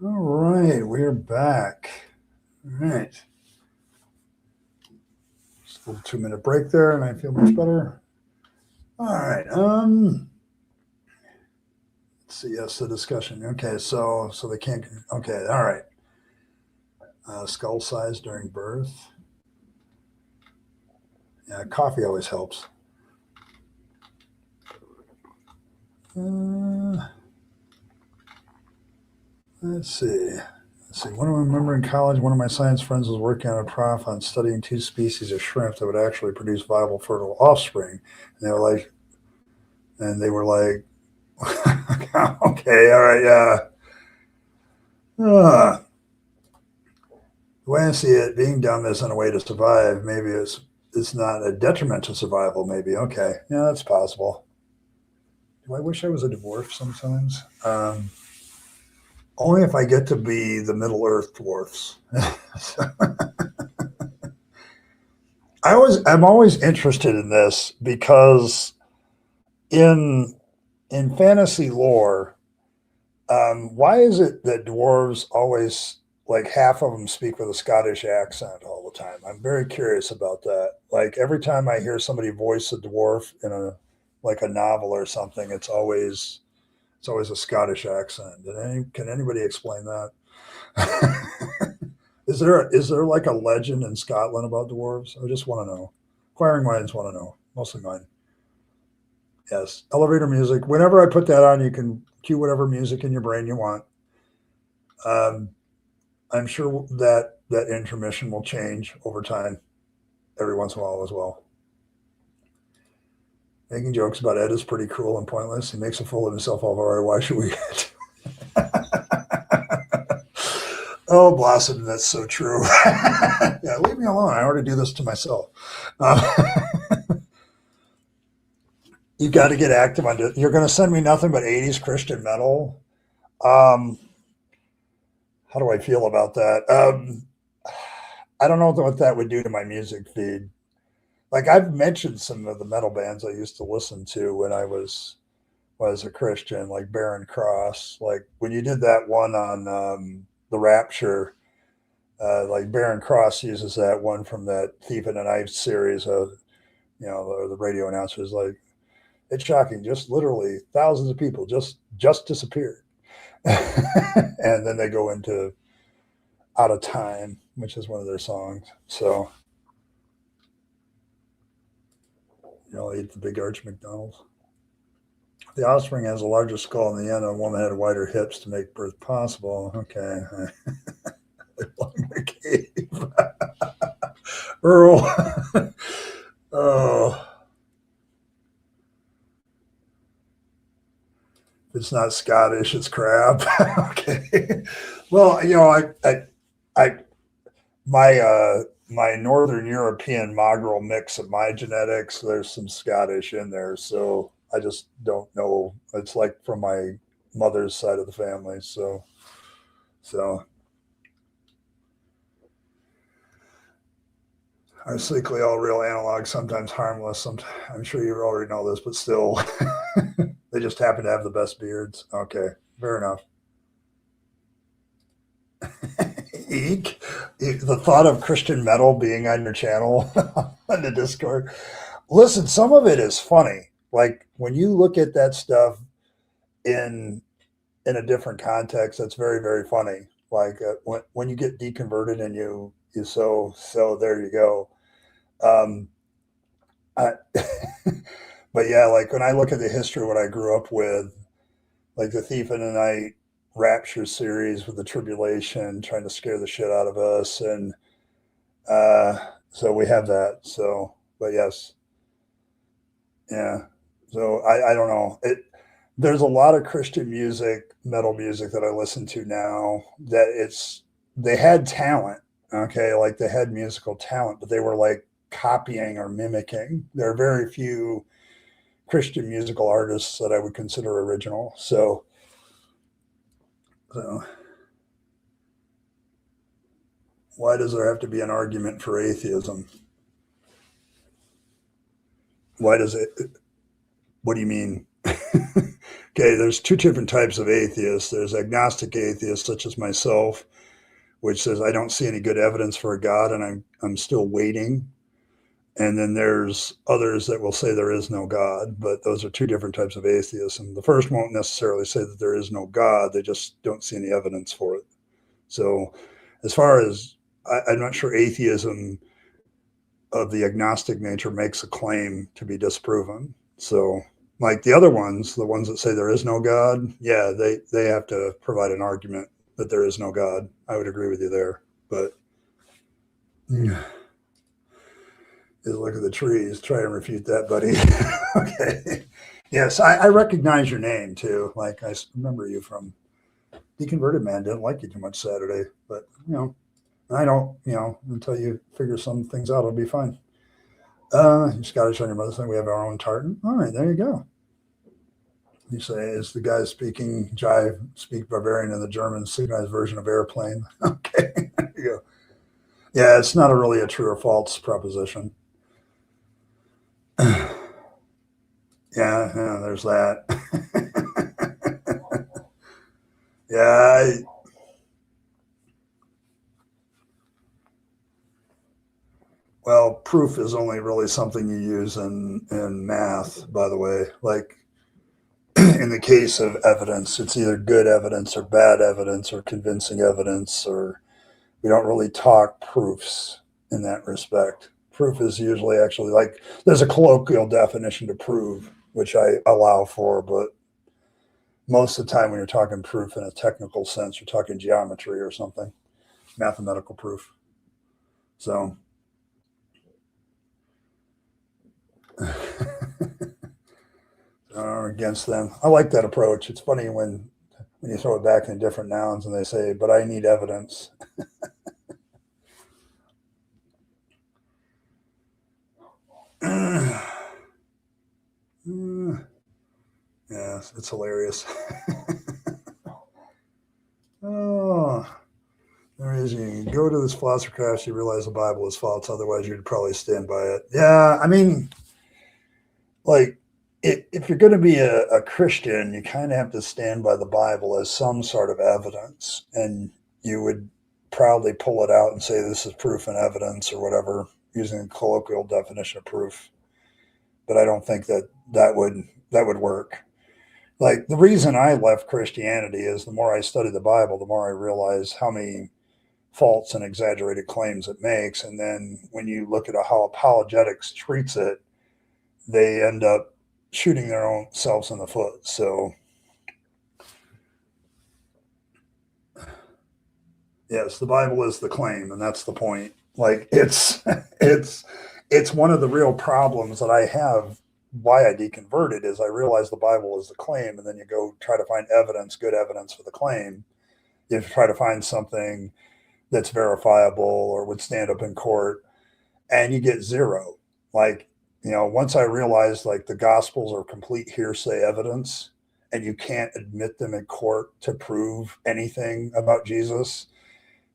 All right, we're back. All right. Just a little 2-minute break there, and I feel much better. All right. Let's see. Yes, the discussion. Okay, so they can't. Okay, all right. Skull size during birth. Yeah, coffee always helps. Let's see. When I remember in college, one of my science friends was working on a prof on studying two species of shrimp that would actually produce viable fertile offspring. And they were like, okay, all right, yeah. The way I see it, being dumb isn't a way to survive. Maybe it's not a detriment to survival. Maybe okay, yeah, that's possible. Do I wish I was a dwarf sometimes? Only if I get to be the Middle Earth dwarfs. I'm always interested in this because in fantasy lore, why is it that dwarves always like half of them speak with a Scottish accent all the time? I'm very curious about that. Like every time I hear somebody voice a dwarf in a novel or something, it's always a Scottish accent. Can anybody explain that? Is there like a legend in Scotland about dwarves? I just want to know. Inquiring minds want to know. Mostly mine. Yes. Elevator music. Whenever I put that on, you can cue whatever music in your brain you want. I'm sure that intermission will change over time, every once in a while as well. Making jokes about Ed is pretty cruel and pointless. He makes a fool of himself all over. Why should we? Oh, Blossom, that's so true. Yeah, leave me alone. I already do this to myself. You got to get active on it. You're going to send me nothing but 80s Christian metal. Um, how do I feel about that? I don't know what that would do to my music feed. Like I've mentioned some of the metal bands I used to listen to when I was a Christian, like Barren Cross. Like when you did that one on the Rapture, like Barren Cross uses that one from that Thief in the Night series of, the radio announcers like, it's shocking, just literally thousands of people just disappeared. And then they go into Out of Time, which is one of their songs. So, eat the big arch McDonald's. The offspring has a larger skull in the end, and a woman had wider hips to make birth possible. Okay. The cave. Earl. Oh. It's not Scottish, it's crap. Okay. Well, my Northern European mongrel mix of my genetics, there's some Scottish in there. So I just don't know. It's like from my mother's side of the family. So are cyclically all real analog, sometimes harmless. I'm sure you already know this, but still, they just happen to have the best beards. Okay, fair enough. Eek. The thought of Christian metal being on your channel on the Discord. Listen, some of it is funny. Like when you look at that stuff in a different context, that's very, very funny. Like when you get deconverted and you so there you go. Um, I, but yeah, like when I look at the history of what I grew up with, like the Thief in the Night Rapture series with the tribulation trying to scare the shit out of us, and uh, so we have that. So, but yes, yeah. So I don't know. There's a lot of Christian music, metal music that I listen to now that they had talent, okay, like they had musical talent, but they were like copying or mimicking. There are very few Christian musical artists that I would consider original. So why does there have to be an argument for atheism? Why does it? What do you mean? Okay, there's two different types of atheists. There's agnostic atheists, such as myself, which says I don't see any good evidence for a God, and I'm still waiting. And then there's others that will say there is no God, but those are two different types of atheists. And the first won't necessarily say that there is no God; they just don't see any evidence for it. So, as far as I'm not sure atheism of the agnostic nature makes a claim to be disproven. So, like the other ones, the ones that say there is no God, yeah, they have to provide an argument that there is no God. I would agree with you there. But is look at the trees, try and refute that, buddy. Okay. Yes, I recognize your name too. Like I remember you from Deconverted Man. Didn't like you too much Saturday, but I don't. Until you figure some things out, it'll be fine. Scottish on your mother's thing. We have our own tartan. All right, there you go. You say, is the guy speaking jive, speak Bavarian in the German synchronized version of airplane? Okay, there you go. Yeah, it's not really a true or false proposition. Yeah, there's that. Yeah. Well, proof is only really something you use in math, by the way. Like in the case of evidence, it's either good evidence or bad evidence or convincing evidence, or we don't really talk proofs in that respect. Proof is usually actually like there's a colloquial definition to prove, which I allow for, but most of the time when you're talking proof in a technical sense, you're talking geometry or something, mathematical proof. So against them, I like that approach. It's funny when you throw it back in different nouns and they say, but I need evidence. Yes, it's hilarious. Oh, there is. You go to this philosopher class, you realize the Bible is false. Otherwise, you'd probably stand by it. Yeah, I mean, like, if you're going to be a Christian, you kind of have to stand by the Bible as some sort of evidence, and you would proudly pull it out and say this is proof and evidence or whatever, using a colloquial definition of proof. But I don't think that would work. Like the reason I left Christianity is the more I study the Bible, the more I realize how many false and exaggerated claims it makes. And then when you look at how apologetics treats it, they end up shooting their own selves in the foot. So yes, the Bible is the claim, and that's the point. Like it's one of the real problems that I have why I deconverted is I realized the Bible is the claim, and then you go try to find evidence, good evidence for the claim. You try to find something that's verifiable or would stand up in court, and you get zero. Like, once I realized like the gospels are complete hearsay evidence and you can't admit them in court to prove anything about Jesus,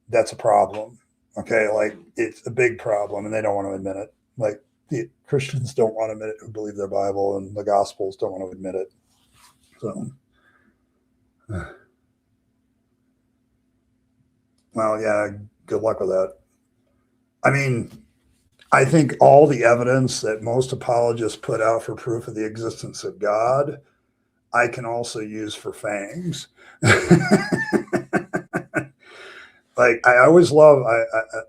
that's a problem. Okay. Like it's a big problem and they don't want to admit it. Like the Christians don't want to admit it who believe their Bible, and the gospels don't want to admit it. So, well, yeah, good luck with that. I mean, I think all the evidence that most apologists put out for proof of the existence of God, I can also use for fangs. Like I always love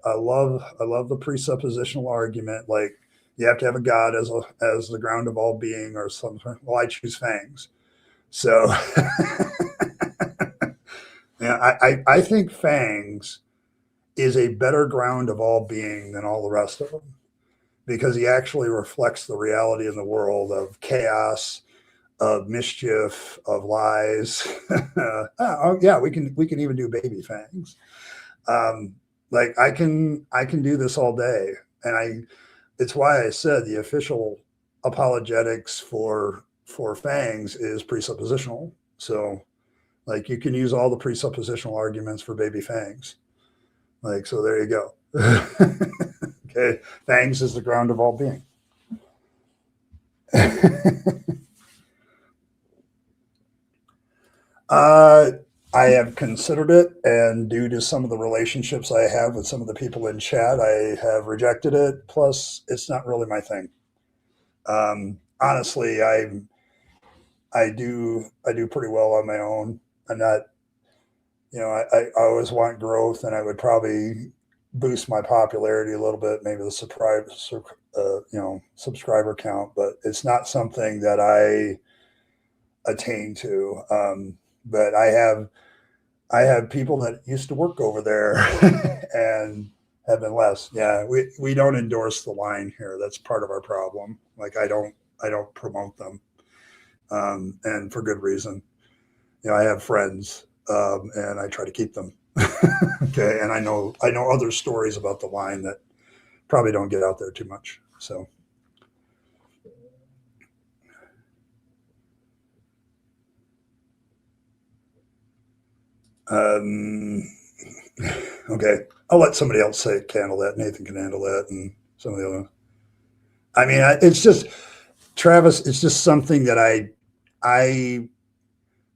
the presuppositional argument. Like you have to have a God as the ground of all being or something. Well, I choose fangs. So yeah, I think fangs is a better ground of all being than all the rest of them because he actually reflects the reality in the world of chaos, of mischief, of lies. Oh yeah, we can even do baby fangs. Um, like I can do this all day, and it's why I said the official apologetics for fangs is presuppositional. So like you can use all the presuppositional arguments for baby fangs. Like so, there you go. Okay, fangs is the ground of all being. Uh, I have considered it, and due to some of the relationships I have with some of the people in chat, I have rejected it. Plus, it's not really my thing. Honestly, I do pretty well on my own. I'm not, I always want growth, and I would probably boost my popularity a little bit, maybe the subscriber count, but it's not something that I attain to. But I have people that used to work over there and have been less. Yeah, we don't endorse the line here. That's part of our problem. Like I don't promote them, and for good reason. I have friends, and I try to keep them. Okay, and I know other stories about the line that probably don't get out there too much. So. Um, okay, I'll let somebody else handle that. Nathan can handle that, and some of the other. I mean, it's just Travis. It's just something that I I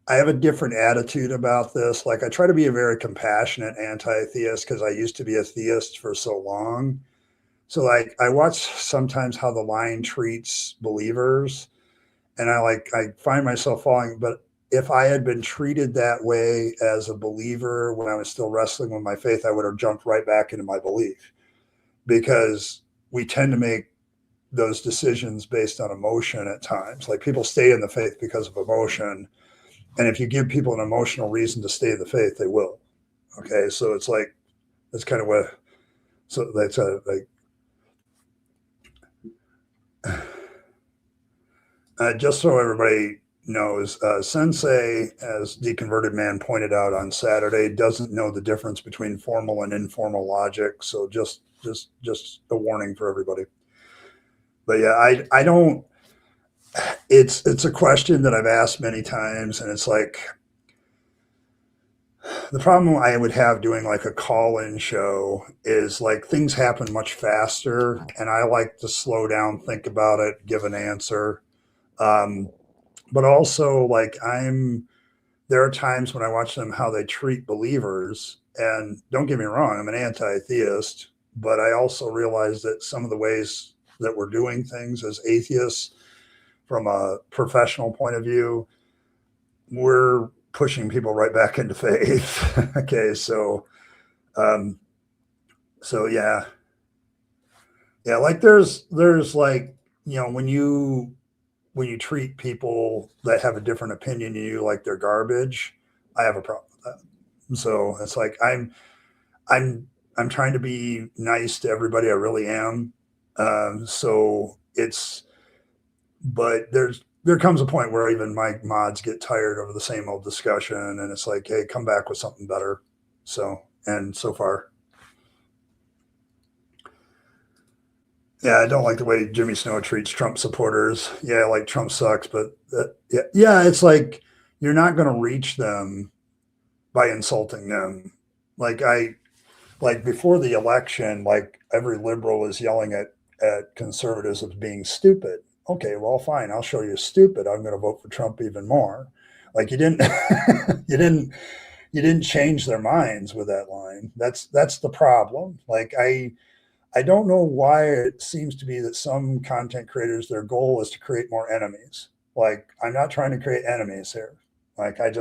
have a different attitude about this. Like I try to be a very compassionate anti-theist because I used to be a theist for so long. So like I watch sometimes how the line treats believers, and I find myself falling. But if I had been treated that way as a believer when I was still wrestling with my faith, I would have jumped right back into my belief because we tend to make those decisions based on emotion at times. Like people stay in the faith because of emotion. And if you give people an emotional reason to stay in the faith, they will. Okay. So it's like, that's kind of what, so that's just so everybody knows, Sensei, as Deconverted Man pointed out on Saturday, doesn't know the difference between formal and informal logic. So just a warning for everybody. But yeah, I don't. It's a question that I've asked many times, and it's like the problem I would have doing like a call-in show is like things happen much faster, and I like to slow down, think about it, give an answer. Um, but also like there are times when I watch them how they treat believers, and don't get me wrong, I'm an anti-theist, but I also realize that some of the ways that we're doing things as atheists from a professional point of view, we're pushing people right back into faith. Okay, um, so yeah, like there's like when you treat people that have a different opinion than you like they're garbage, I have a problem with that. So it's like I'm I'm trying to be nice to everybody. I really am. So it's but there comes a point where even my mods get tired over the same old discussion, and it's like, hey, come back with something better. So and so far, yeah, I don't like the way Jimmy Snow treats Trump supporters. Yeah, like Trump sucks, but yeah, it's like you're not going to reach them by insulting them. Like like before the election, like every liberal was yelling at conservatives as being stupid. Okay, well, fine, I'll show you stupid. I'm going to vote for Trump even more. Like you didn't, you didn't, you didn't change their minds with that line. That's the problem. Like I don't know why it seems to be that some content creators, their goal is to create more enemies. Like, I'm not trying to create enemies here. Like, I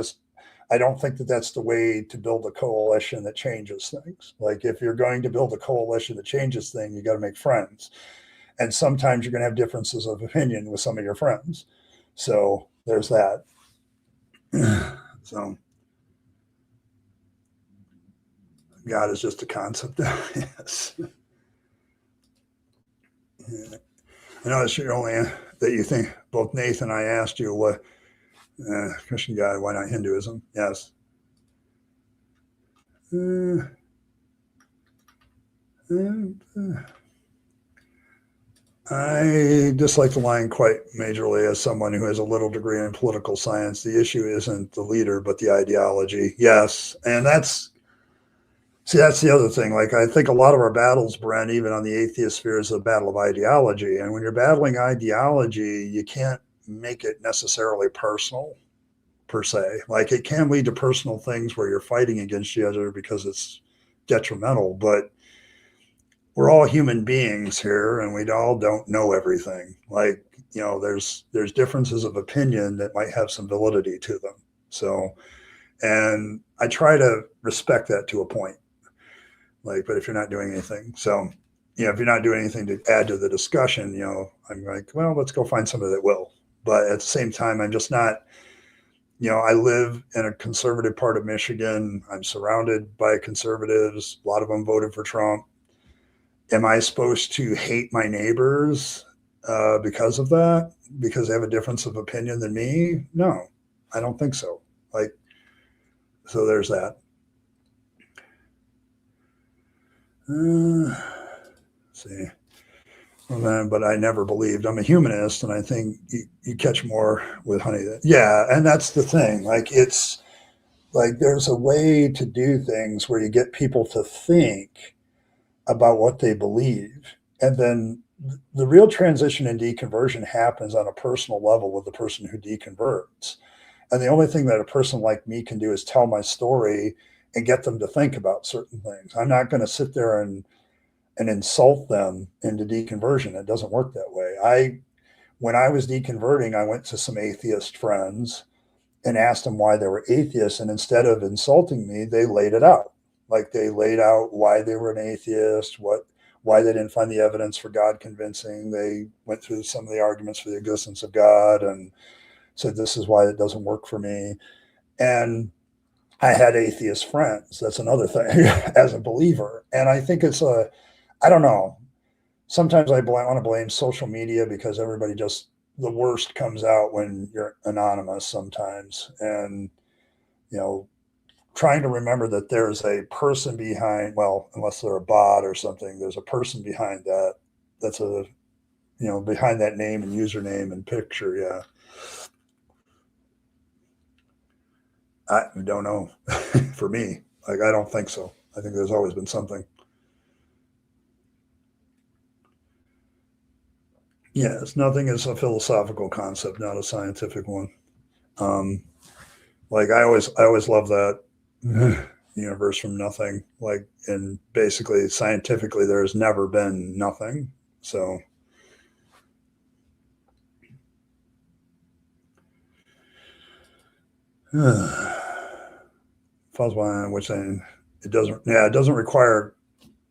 don't think that that's the way to build a coalition that changes things. Like, if you're going to build a coalition that changes things, you got to make friends. And sometimes you're going to have differences of opinion with some of your friends. So there's that. So God is just a concept. Yes. Yeah. I know that's your only that you think. Both Nathan and I asked you what Christian God, why not Hinduism? Yes. Uh, I dislike the line quite majorly as someone who has a little degree in political science. The issue isn't the leader, but the ideology. Yes, and that's the other thing. Like I think a lot of our battles, Brent, even on the atheist sphere, is a battle of ideology. And when you're battling ideology, you can't make it necessarily personal per se. Like it can lead to personal things where you're fighting against each other because it's detrimental, but we're all human beings here and we all don't know everything. Like, there's differences of opinion that might have some validity to them. So, and I try to respect that to a point. Like, but if you're not doing anything, so, if you're not doing anything to add to the discussion, I'm like, well, let's go find somebody that will. But at the same time, I'm just not, I live in a conservative part of Michigan. I'm surrounded by conservatives. A lot of them voted for Trump. Am I supposed to hate my neighbors because of that? Because they have a difference of opinion than me? No, I don't think so. Like, so there's that. See. Well, then, but I never believed. I'm a humanist, and I think you catch more with honey. Yeah, and that's the thing. Like, it's like there's a way to do things where you get people to think about what they believe. And then the real transition in deconversion happens on a personal level with the person who deconverts. And the only thing that a person like me can do is tell my story and get them to think about certain things. I'm not going to sit there and insult them into deconversion. It doesn't work that way. When I was deconverting, I went to some atheist friends and asked them why they were atheists. And instead of insulting me, they laid it out. Like they laid out why they were an atheist, why they didn't find the evidence for God convincing. They went through some of the arguments for the existence of God and said, this is why it doesn't work for me. And I had atheist friends. That's another thing as a believer. And I think I don't know. Sometimes I want to blame social media because everybody the worst comes out when you're anonymous sometimes. And, trying to remember that there's a person behind, well, unless they're a bot or something, there's a person behind that. That's behind that name and username and picture. Yeah. I don't know. For me, like, I don't think so. I think there's always been something. Yes, nothing is a philosophical concept, not a scientific one. Like I always love that universe from nothing. Like, and basically scientifically, there's never been nothing. So, which then it doesn't require,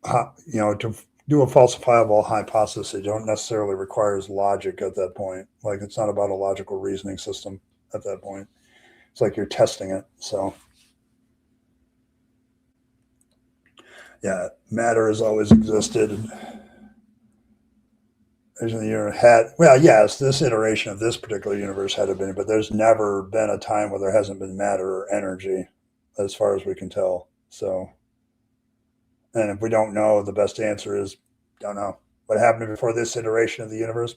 to do a falsifiable hypothesis. It don't necessarily requires logic at that point. Like it's not about a logical reasoning system at that point. It's like you're testing it. So, yeah, matter has always existed. Yes, this iteration of this particular universe had been, but there's never been a time where there hasn't been matter or energy, as far as we can tell. So, and if we don't know, the best answer is don't know. What happened before this iteration of the universe?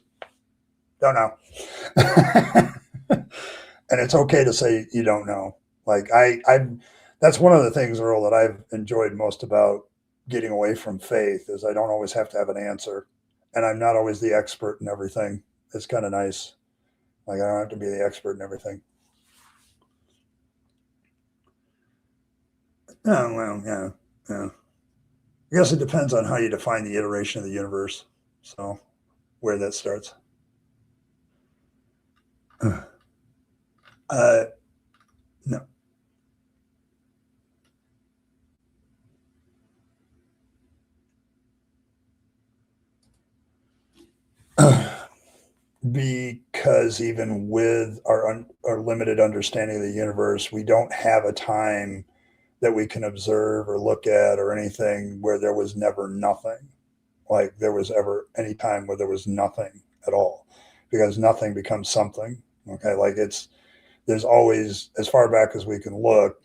Don't know. And it's okay to say you don't know. Like that's one of the things, Earl, that I've enjoyed most about getting away from faith is I don't always have to have an answer, and I'm not always the expert in everything. It's kind of nice. Like I don't have to be the expert in everything. Oh well, yeah. I guess it depends on how you define the iteration of the universe. So where that starts. No. Because even with our limited understanding of the universe, we don't have a time that we can observe or look at or anything where there was never nothing. Like there was ever any time where there was nothing at all, because nothing becomes something. Okay, like there's always, as far back as we can look,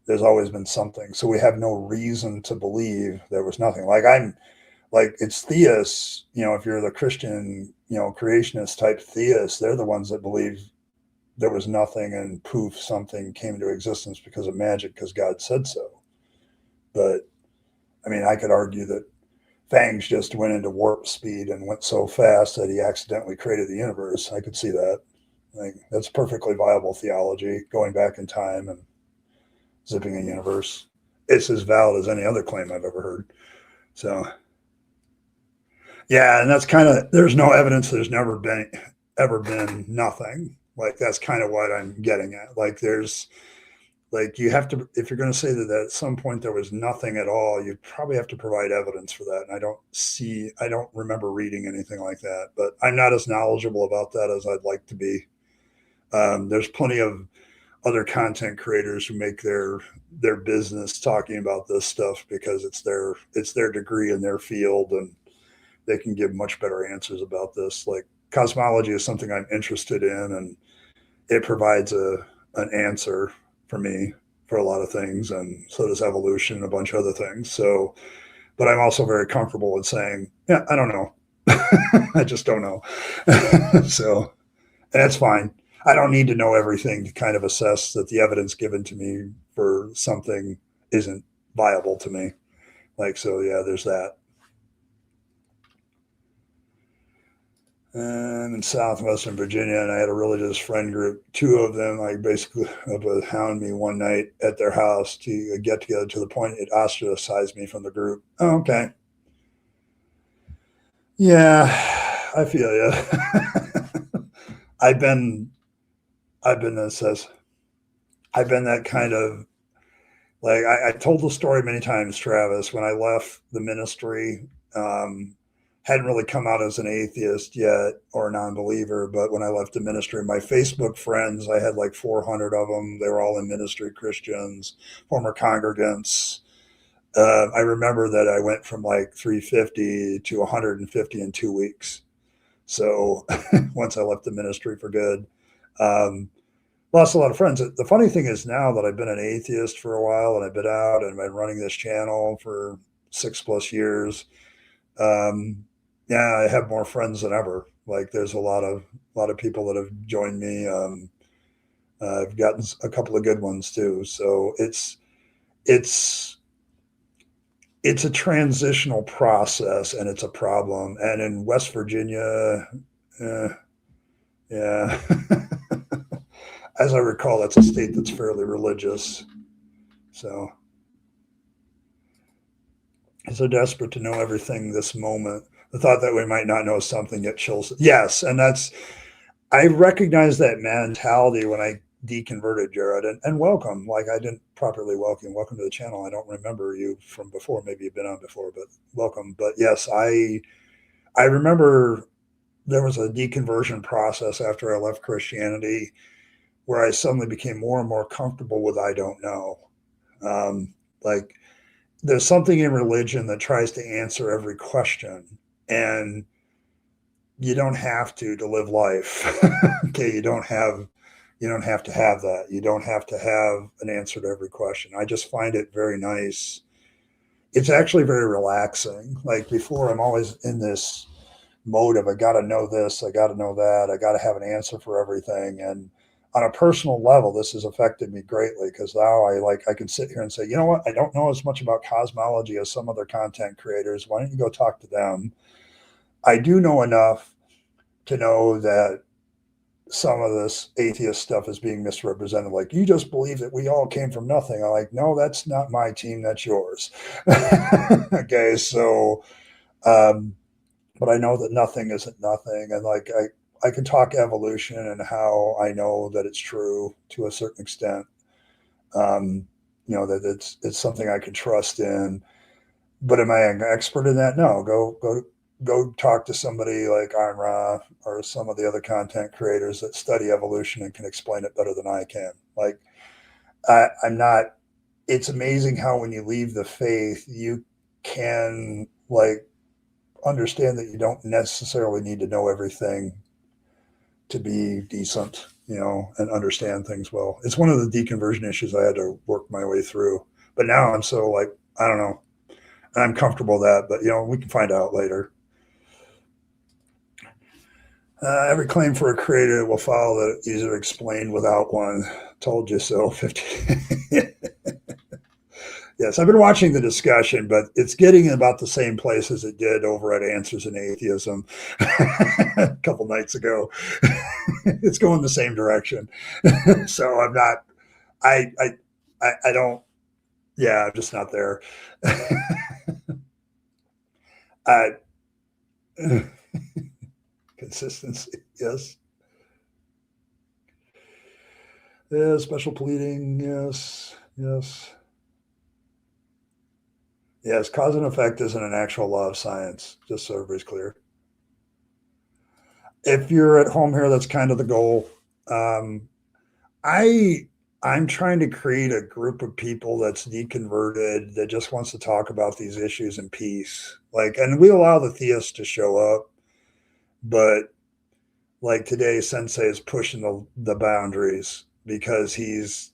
there's always been something. So we have no reason to believe there was nothing. Like it's theists, if you're the Christian, creationist type theists, they're the ones that believe there was nothing and poof, something came into existence because of magic, because God said so. But I mean, I could argue that Fangs just went into warp speed and went so fast that he accidentally created the universe. I could see that. Like, that's perfectly viable theology, going back in time and zipping a universe. It's as valid as any other claim I've ever heard. So, yeah, and that's kind of, there's no evidence there's never been ever been nothing. Like, that's kind of what I'm getting at. Like, there's, like, you have to, if you're going to say that at some point there was nothing at all, you probably have to provide evidence for that. And I don't remember reading anything like that, but I'm not as knowledgeable about that as I'd like to be. There's plenty of other content creators who make their business talking about this stuff because it's their degree in their field, and they can give much better answers about this. Like, cosmology is something I'm interested in, and it provides an answer for me for a lot of things, and so does evolution and a bunch of other things. So, but I'm also very comfortable in saying, yeah, I don't know. I just don't know. So, and that's fine. I don't need to know everything to kind of assess that the evidence given to me for something isn't viable to me. Like, so yeah, there's that. And in southwestern Virginia, and I had a religious friend group. Two of them, like, basically would hound me one night at their house to get together, to the point it ostracized me from the group. Oh, okay. Yeah, I feel you. I've been, this, I've been that kind of, like, I told the story many times, Travis, when I left the ministry. Hadn't really come out as an atheist yet or a non-believer, but when I left the ministry, my Facebook friends, I had like 400 of them. They were all in ministry, Christians, former congregants. I remember that I went from like 350 to 150 in 2 weeks. So once I left the ministry for good, um, lost a lot of friends. The funny thing is, now that I've been an atheist for a while and I've been out and been running this channel for 6+ years, um, yeah, I have more friends than ever. Like, there's a lot of people that have joined me. I've gotten a couple of good ones too. So it's it's a transitional process, and it's a problem. And in West Virginia, uh, yeah, as I recall, that's a state that's fairly religious. So, so desperate to know everything this moment. The thought that we might not know something yet chills. Yes, and I recognize that mentality when I deconverted, Jared, and welcome. Like, I didn't properly welcome. Welcome to the channel. I don't remember you from before. Maybe you've been on before, but welcome. But yes, I remember there was a deconversion process after I left Christianity where I suddenly became more and more comfortable with I don't know. Like, there's something in religion that tries to answer every question, and you don't have to live life. Okay, you don't have to have that. You don't have to have an answer to every question. I just find it very nice. It's actually very relaxing. Like, before, I'm always in this mode of, I got to know this, I got to know that, I got to have an answer for everything. And on a personal level, this has affected me greatly, because now I can sit here and say, you know what, I don't know as much about cosmology as some other content creators. Why don't you go talk to them? I do know enough to know that some of this atheist stuff is being misrepresented. Like, you just believe that we all came from nothing. I'm like, no, that's not my team, that's yours. Okay, so but I know that nothing isn't nothing. And like, I can talk evolution and how I know that it's true to a certain extent. That it's something I can trust in. But am I an expert in that? No. Go talk to somebody like Imra or some of the other content creators that study evolution and can explain it better than I can. Like, I'm not. It's amazing how when you leave the faith, you can, like, understand that you don't necessarily need to know everything to be decent, and understand things well. It's one of the deconversion issues I had to work my way through. But now I'm so, like, I don't know. I'm comfortable with that, but we can find out later. Every claim for a creator will follow that easier explained without one. Told you so. 50. Yes, I've been watching the discussion, but it's getting in about the same place as it did over at Answers in Atheism a couple nights ago. It's going the same direction. So I'm not, I don't, yeah, I'm just not there. I, consistency, yes. Yeah, special pleading, yes, yes. Yes, cause and effect isn't an actual law of science, just so everybody's clear. If you're at home here, that's kind of the goal. Um, I I'm trying to create a group of people that's deconverted that just wants to talk about these issues in peace. Like, and we allow the theists to show up, but like today, Sensei is pushing the boundaries because he's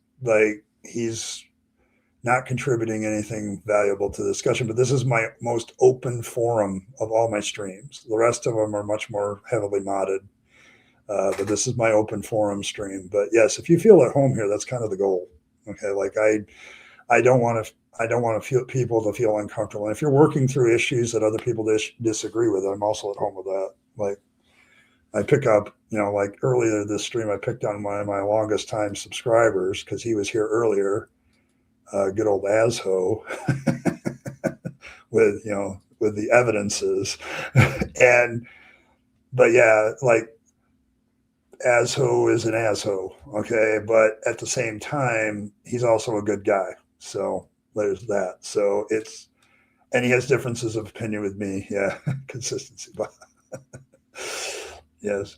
not contributing anything valuable to the discussion. But this is my most open forum of all my streams. The rest of them are much more heavily modded. But this is my open forum stream. But yes, if you feel at home here, that's kind of the goal. Okay, like I don't want to feel people to feel uncomfortable. And if you're working through issues that other people disagree with, I'm also at home with that. Like I pick up, like earlier this stream, I picked on one of my longest time subscribers because he was here earlier. Good old Asho with the evidences, and but yeah, like Asho is an asshole, okay, but at the same time, he's also a good guy. So there's that. So and he has differences of opinion with me. Yeah, consistency. Yes,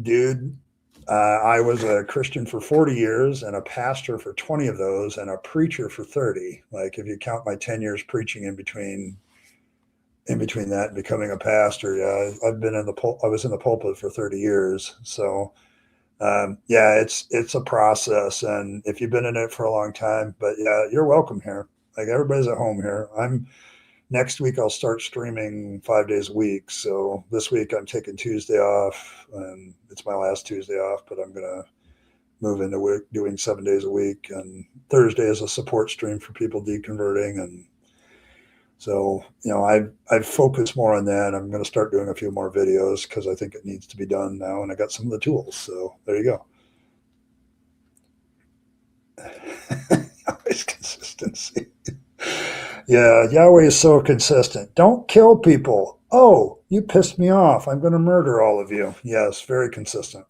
dude. I was a Christian for 40 years and a pastor for 20 of those and a preacher for 30. Like if you count my 10 years preaching in between that and becoming a pastor, yeah, I was in the pulpit for 30 years. So yeah, it's a process, and if you've been in it for a long time, but yeah, you're welcome here. Like everybody's at home here. Next week I'll start streaming 5 days a week. So this week I'm taking Tuesday off, and it's my last Tuesday off, but I'm gonna move into doing 7 days a week, and Thursday is a support stream for people deconverting. And so, I've focused more on that. I'm going to start doing a few more videos because I think it needs to be done now, and I got some of the tools. So there you go. Always consistency. Yeah, Yahweh is so consistent. Don't kill people. Oh, you pissed me off. I'm going to murder all of you. Yes, very consistent.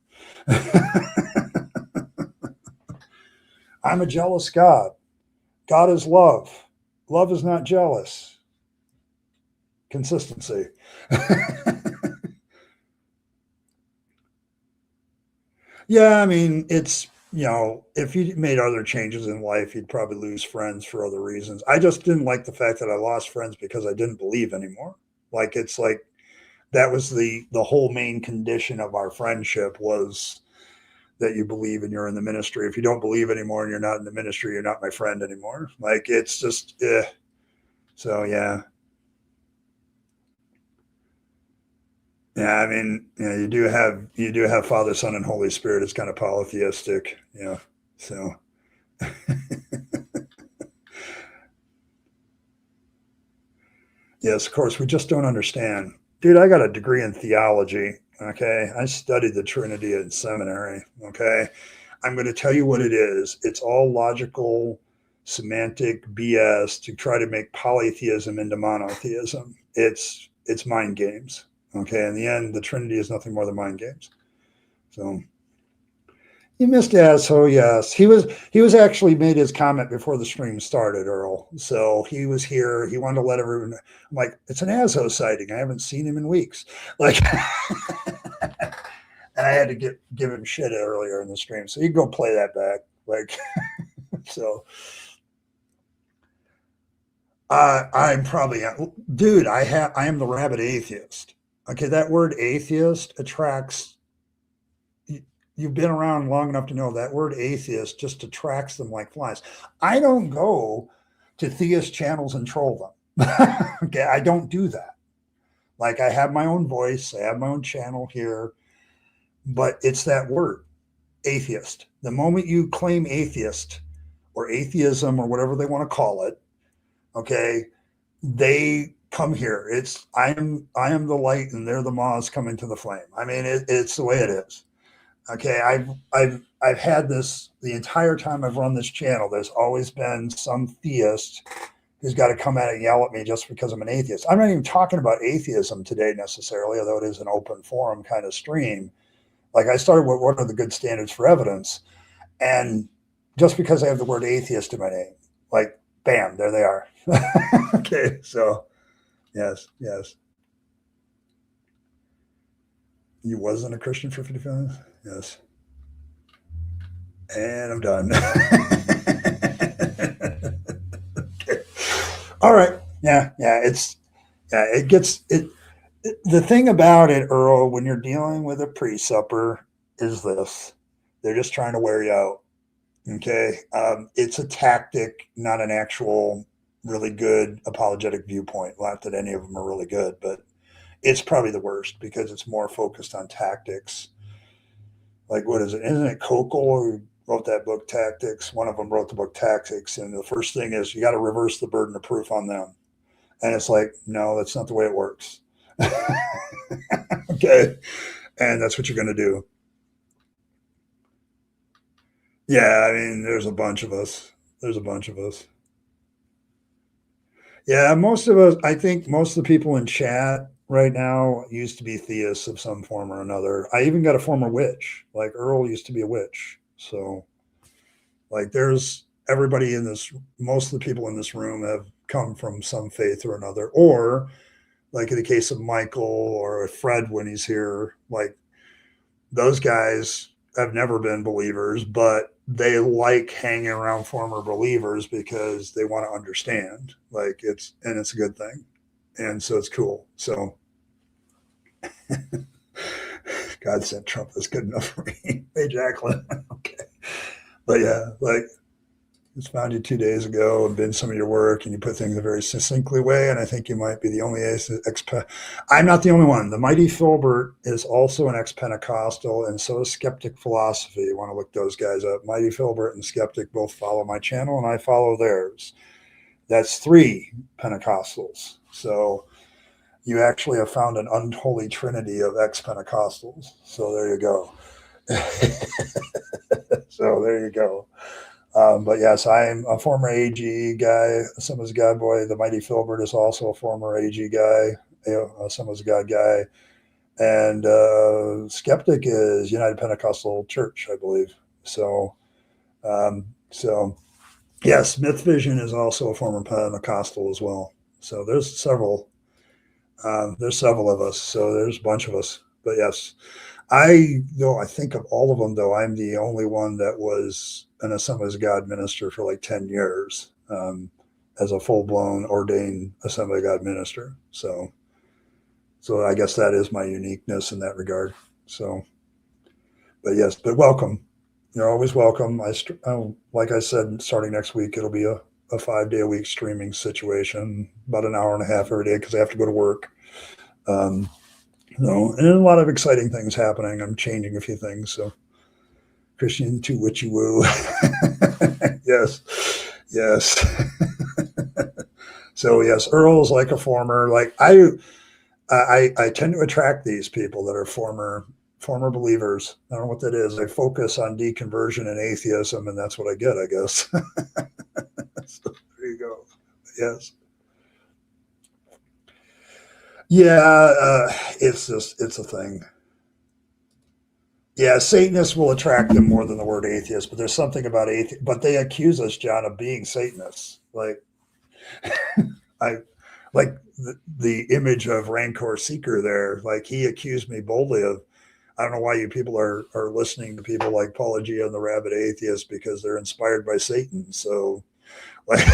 I'm a jealous God. God is love. Love is not jealous. Consistency. Yeah, I mean, if you made other changes in life, you'd probably lose friends for other reasons. I just didn't like the fact that I lost friends because I didn't believe anymore. Like it's like that was the whole main condition of our friendship was that you believe and you're in the ministry. If you don't believe anymore and you're not in the ministry, you're not my friend anymore. Like it's just so yeah. Yeah, I mean, you do have Father, Son, and Holy Spirit. It's kind of polytheistic, yeah. So, yes, of course, we just don't understand, dude. I got a degree in theology. Okay, I studied the Trinity in seminary. Okay, I'm going to tell you what it is. It's all logical, semantic BS to try to make polytheism into monotheism. It's mind games. Okay, in the end, the Trinity is nothing more than mind games. So you missed Asshole, yes. He was actually made his comment before the stream started, Earl. So he was here. He wanted to let everyone. I'm like, it's an Asshole sighting. I haven't seen him in weeks. Like, and I had to give him shit earlier in the stream. So you can go play that back. Like, so. I'm probably, dude. I am the Rabyd Atheist. Okay, that word atheist attracts. You've been around long enough to know that word atheist just attracts them like flies. I don't go to theist channels and troll them. Okay, I don't do that. Like I have my own voice, I have my own channel here, but it's that word, atheist. The moment you claim atheist or atheism or whatever they want to call it, okay, they come here. It's I am the light and they're the moths coming to the flame. I mean, it's the way it is. Okay, I've had this the entire time I've run this channel. There's always been some theist who's got to come out and yell at me just because I'm an atheist. I'm not even talking about atheism today necessarily, although it is an open forum kind of stream. Like I started with what are the good standards for evidence, and just because I have the word atheist in my name, like bam, there they are. Okay, so yes, yes. You wasn't a Christian for 55 minutes? Yes. And I'm done. Okay. All right. Yeah, yeah. It gets it. The thing about it, Earl, when you're dealing with a pre-supper, is this: they're just trying to wear you out. Okay, it's a tactic, not an actual really good apologetic viewpoint. Not that any of them are really good, but it's probably the worst because it's more focused on tactics. Like, what is it? Isn't it Kokol who wrote that book, Tactics? One of them wrote the book Tactics, and the first thing is you got to reverse the burden of proof on them. And it's like, no, that's not the way it works. Okay, and that's what you're going to do. Yeah, I mean, there's a bunch of us. There's a bunch of us. Yeah, most of us, I think most of the people in chat right now used to be theists of some form or another. I even got a former witch. Like Earl used to be a witch. So, like, there's everybody in this, most of the people in this room have come from some faith or another. Or, like in the case of Michael or Fred when he's here, like, those guys have never been believers, but they like hanging around former believers because they want to understand. Like it's a good thing, and so it's cool. So God sent Trump is good enough for me. Hey Jacqueline, okay, but yeah, like just found you 2 days ago and been some of your work, and you put things in a very succinctly way. And I think you might be the only I'm not the only one. The mighty Philbert is also an ex-Pentecostal, and so is Skeptic Philosophy. You want to look those guys up. Mighty Philbert and Skeptic both follow my channel, and I follow theirs. That's 3 Pentecostals. So you actually have found an unholy trinity of ex-Pentecostals. So there you go. So there you go. But yes, I'm a former AG guy, Assemblies of God boy. The mighty Philbert is also a former AG guy, Assemblies of God guy. And Skeptic is United Pentecostal Church, I believe. So, so yes, Myth Vision is also a former Pentecostal as well. So there's several of us. So there's a bunch of us. But yes, I think of all of them, though, I'm the only one that was an Assemblies of God minister for like 10 years as a full-blown ordained Assembly of God minister. So I guess that is my uniqueness in that regard. So, but yes, but welcome. You're always welcome. Like I said, starting next week, it'll be a 5-day-a-week streaming situation, about an hour and a half every day because I have to go to work. And a lot of exciting things happening. I'm changing a few things. So Christian to witchy woo. Yes. Yes. So yes, Earl's like a former, like I tend to attract these people that are former believers. I don't know what that is. I focus on deconversion and atheism, and that's what I get, I guess. So there you go. Yes. Yeah, it's a thing. Yeah, Satanists will attract them more than the word atheist, but there's something about atheist. But they accuse us, John, of being Satanists. Like, I like the image of Rancor Seeker there. Like, he accused me boldly of. I don't know why you people are listening to people like Apologia and the Rabyd Atheist because they're inspired by Satan. So, like,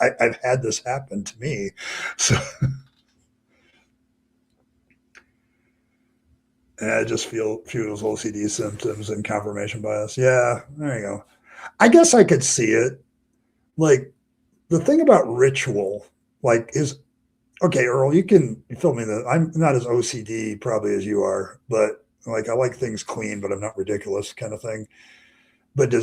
I've had this happen to me. So. And I just feel those OCD symptoms and confirmation bias. Yeah, there you go. I guess I could see it. Like the thing about ritual, like is okay, Earl. You can fill me that. I'm not as OCD probably as you are, but like I like things clean, but I'm not ridiculous, kind of thing. but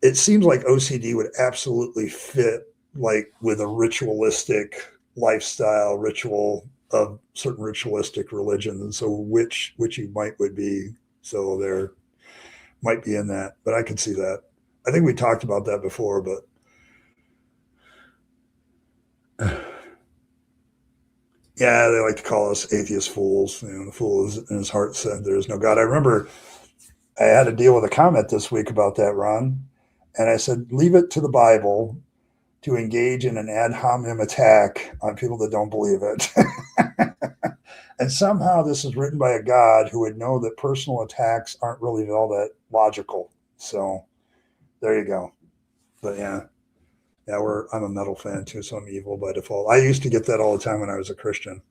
it seems like OCD would absolutely fit like with a ritualistic lifestyle, ritual of certain ritualistic religions. And so which you might would be, so there might be in that, but I can see that. I think we talked about that before, but yeah, they like to call us atheist fools. The fool is in his heart said there is no God. I remember I had to deal with a comment this week about that, Ron. And I said, leave it to the Bible to engage in an ad hominem attack on people that don't believe it. And somehow this is written by a God who would know that personal attacks aren't really all that logical. So there you go. But yeah, I'm a metal fan too, so I'm evil by default. I used to get that all the time when I was a Christian.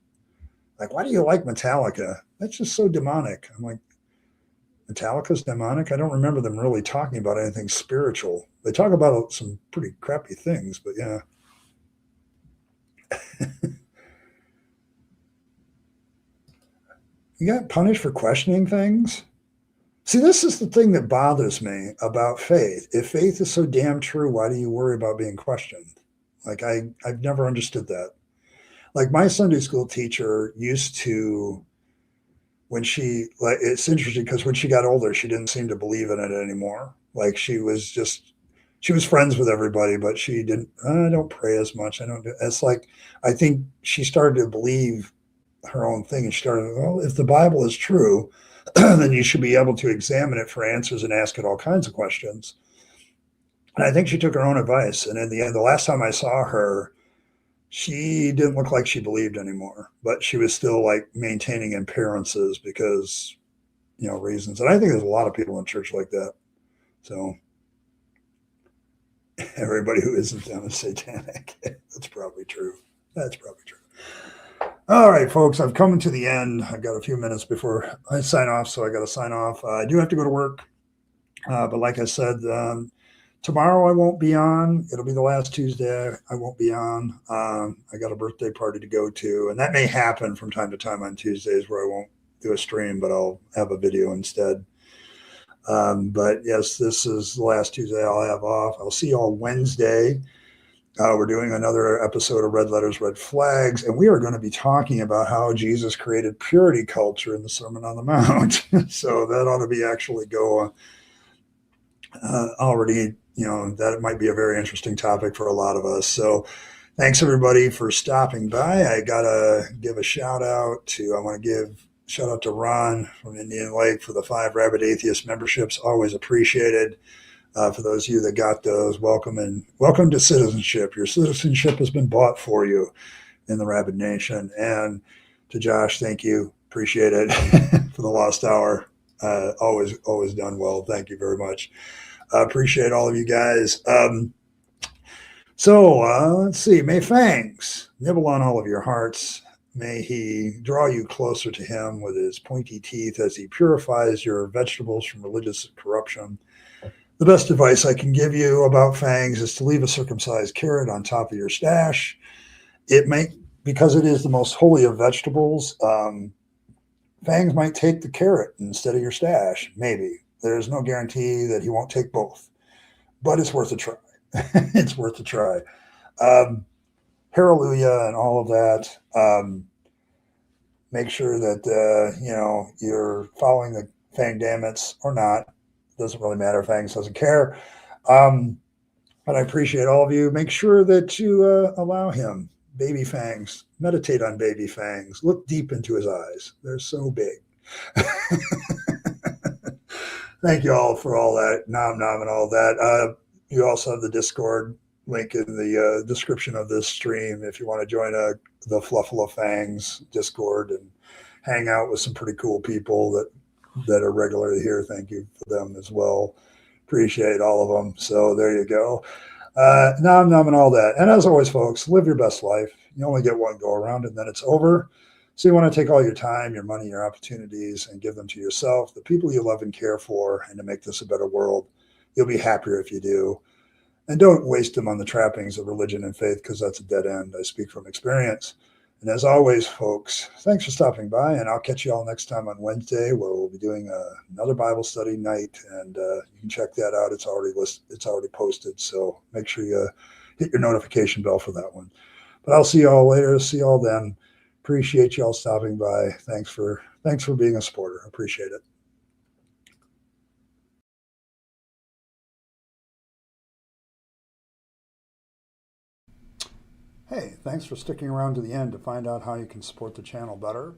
Like, why do you like Metallica? That's just so demonic. I'm like, Metallica's demonic? I don't remember them really talking about anything spiritual. They talk about some pretty crappy things, but yeah. You got punished for questioning things? See, this is the thing that bothers me about faith. If faith is so damn true, why do you worry about being questioned? Like, I've never understood that. Like, my Sunday school teacher used to, when she, like, it's interesting because when she got older, she didn't seem to believe in it anymore. Like, she was friends with everybody, but she didn't, I don't pray as much. It's like, I think she started to believe her own thing and she started, well, if the Bible is true, then you should be able to examine it for answers and ask it all kinds of questions. And I think she took her own advice. And in the end, the last time I saw her, she didn't look like she believed anymore, but she was still like maintaining appearances because, reasons. And I think there's a lot of people in church like that. So everybody who isn't them is satanic. That's probably true. That's probably true. All right, folks, I've come to the end. I've got a few minutes before I sign off, so I got to sign off. I do have to go to work, but like I said, tomorrow I won't be on. It'll be the last Tuesday I won't be on. I got a birthday party to go to, and that may happen from time to time on Tuesdays where I won't do a stream, but I'll have a video instead. But yes, this is the last Tuesday I'll have off. I'll see you all Wednesday. We're doing another episode of Red Letters, Red Flags, and we are going to be talking about how Jesus created purity culture in the Sermon on the Mount. So that ought to be actually go already, that might be a very interesting topic for a lot of us. So thanks everybody for stopping by. I got to give a shout out to Ron from Indian Lake for the 5 Rabyd Atheist memberships. Always appreciated. For those of you that got those, welcome to citizenship. Your citizenship has been bought for you in the Rabyd Nation. And to Josh, thank you. Appreciate it for the lost hour. Always done well. Thank you very much. Appreciate all of you guys. So let's see. May Fangs nibble on all of your hearts. May he draw you closer to him with his pointy teeth as he purifies your vegetables from religious corruption. The best advice I can give you about fangs is to leave a circumcised carrot on top of your stash. Because it is the most holy of vegetables, fangs might take the carrot instead of your stash. Maybe. There's no guarantee that he won't take both, but it's worth a try. It's worth a try. Hallelujah and all of that. Make sure that, you're following the fang dammits or not. Doesn't really matter. Fangs doesn't care. But I appreciate all of you. Make sure that you allow him. Baby fangs. Meditate on baby fangs. Look deep into his eyes. They're so big. Thank you all for all that. Nom nom and all that. You also have the Discord link in the description of this stream if you want to join the Fluffalo Fangs Discord and hang out with some pretty cool people that are regularly here. Thank you for them as well. Appreciate all of them. So there you go. Nom nom and all that. And as always, folks, live your best life. You only get one go around and then it's over. So you want to take all your time, your money, your opportunities and give them to yourself, the people you love and care for, and to make this a better world. You'll be happier if you do. And don't waste them on the trappings of religion and faith because that's a dead end. I speak from experience. And as always, folks, thanks for stopping by, and I'll catch you all next time on Wednesday, where we'll be doing another Bible study night, and you can check that out. It's already posted, so make sure you hit your notification bell for that one. But I'll see you all later. See you all then. Appreciate you all stopping by. Thanks for being a supporter. Appreciate it. Hey, thanks for sticking around to the end to find out how you can support the channel better.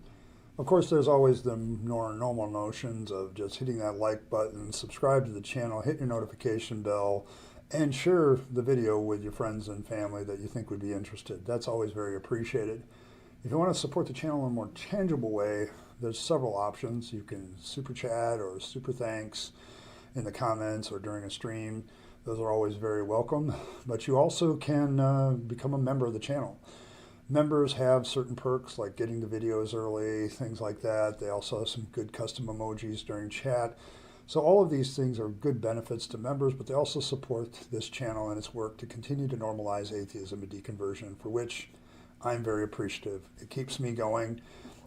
Of course, there's always the more normal notions of just hitting that like button, subscribe to the channel, hit your notification bell, and share the video with your friends and family that you think would be interested. That's always very appreciated. If you want to support the channel in a more tangible way, there's several options. You can super chat or super thanks in the comments or during a stream. Those are always very welcome, but you also can become a member of the channel. Members have certain perks like getting the videos early, things like that. They also have some good custom emojis during chat. So all of these things are good benefits to members, but they also support this channel and its work to continue to normalize atheism and deconversion, for which I'm very appreciative. It keeps me going,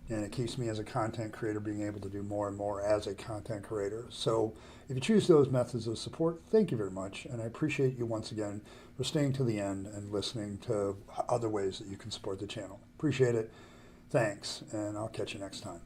and it keeps me as a content creator being able to do more and more as a content creator. So if you choose those methods of support, thank you very much. And I appreciate you once again for staying to the end and listening to other ways that you can support the channel. Appreciate it. Thanks, and I'll catch you next time.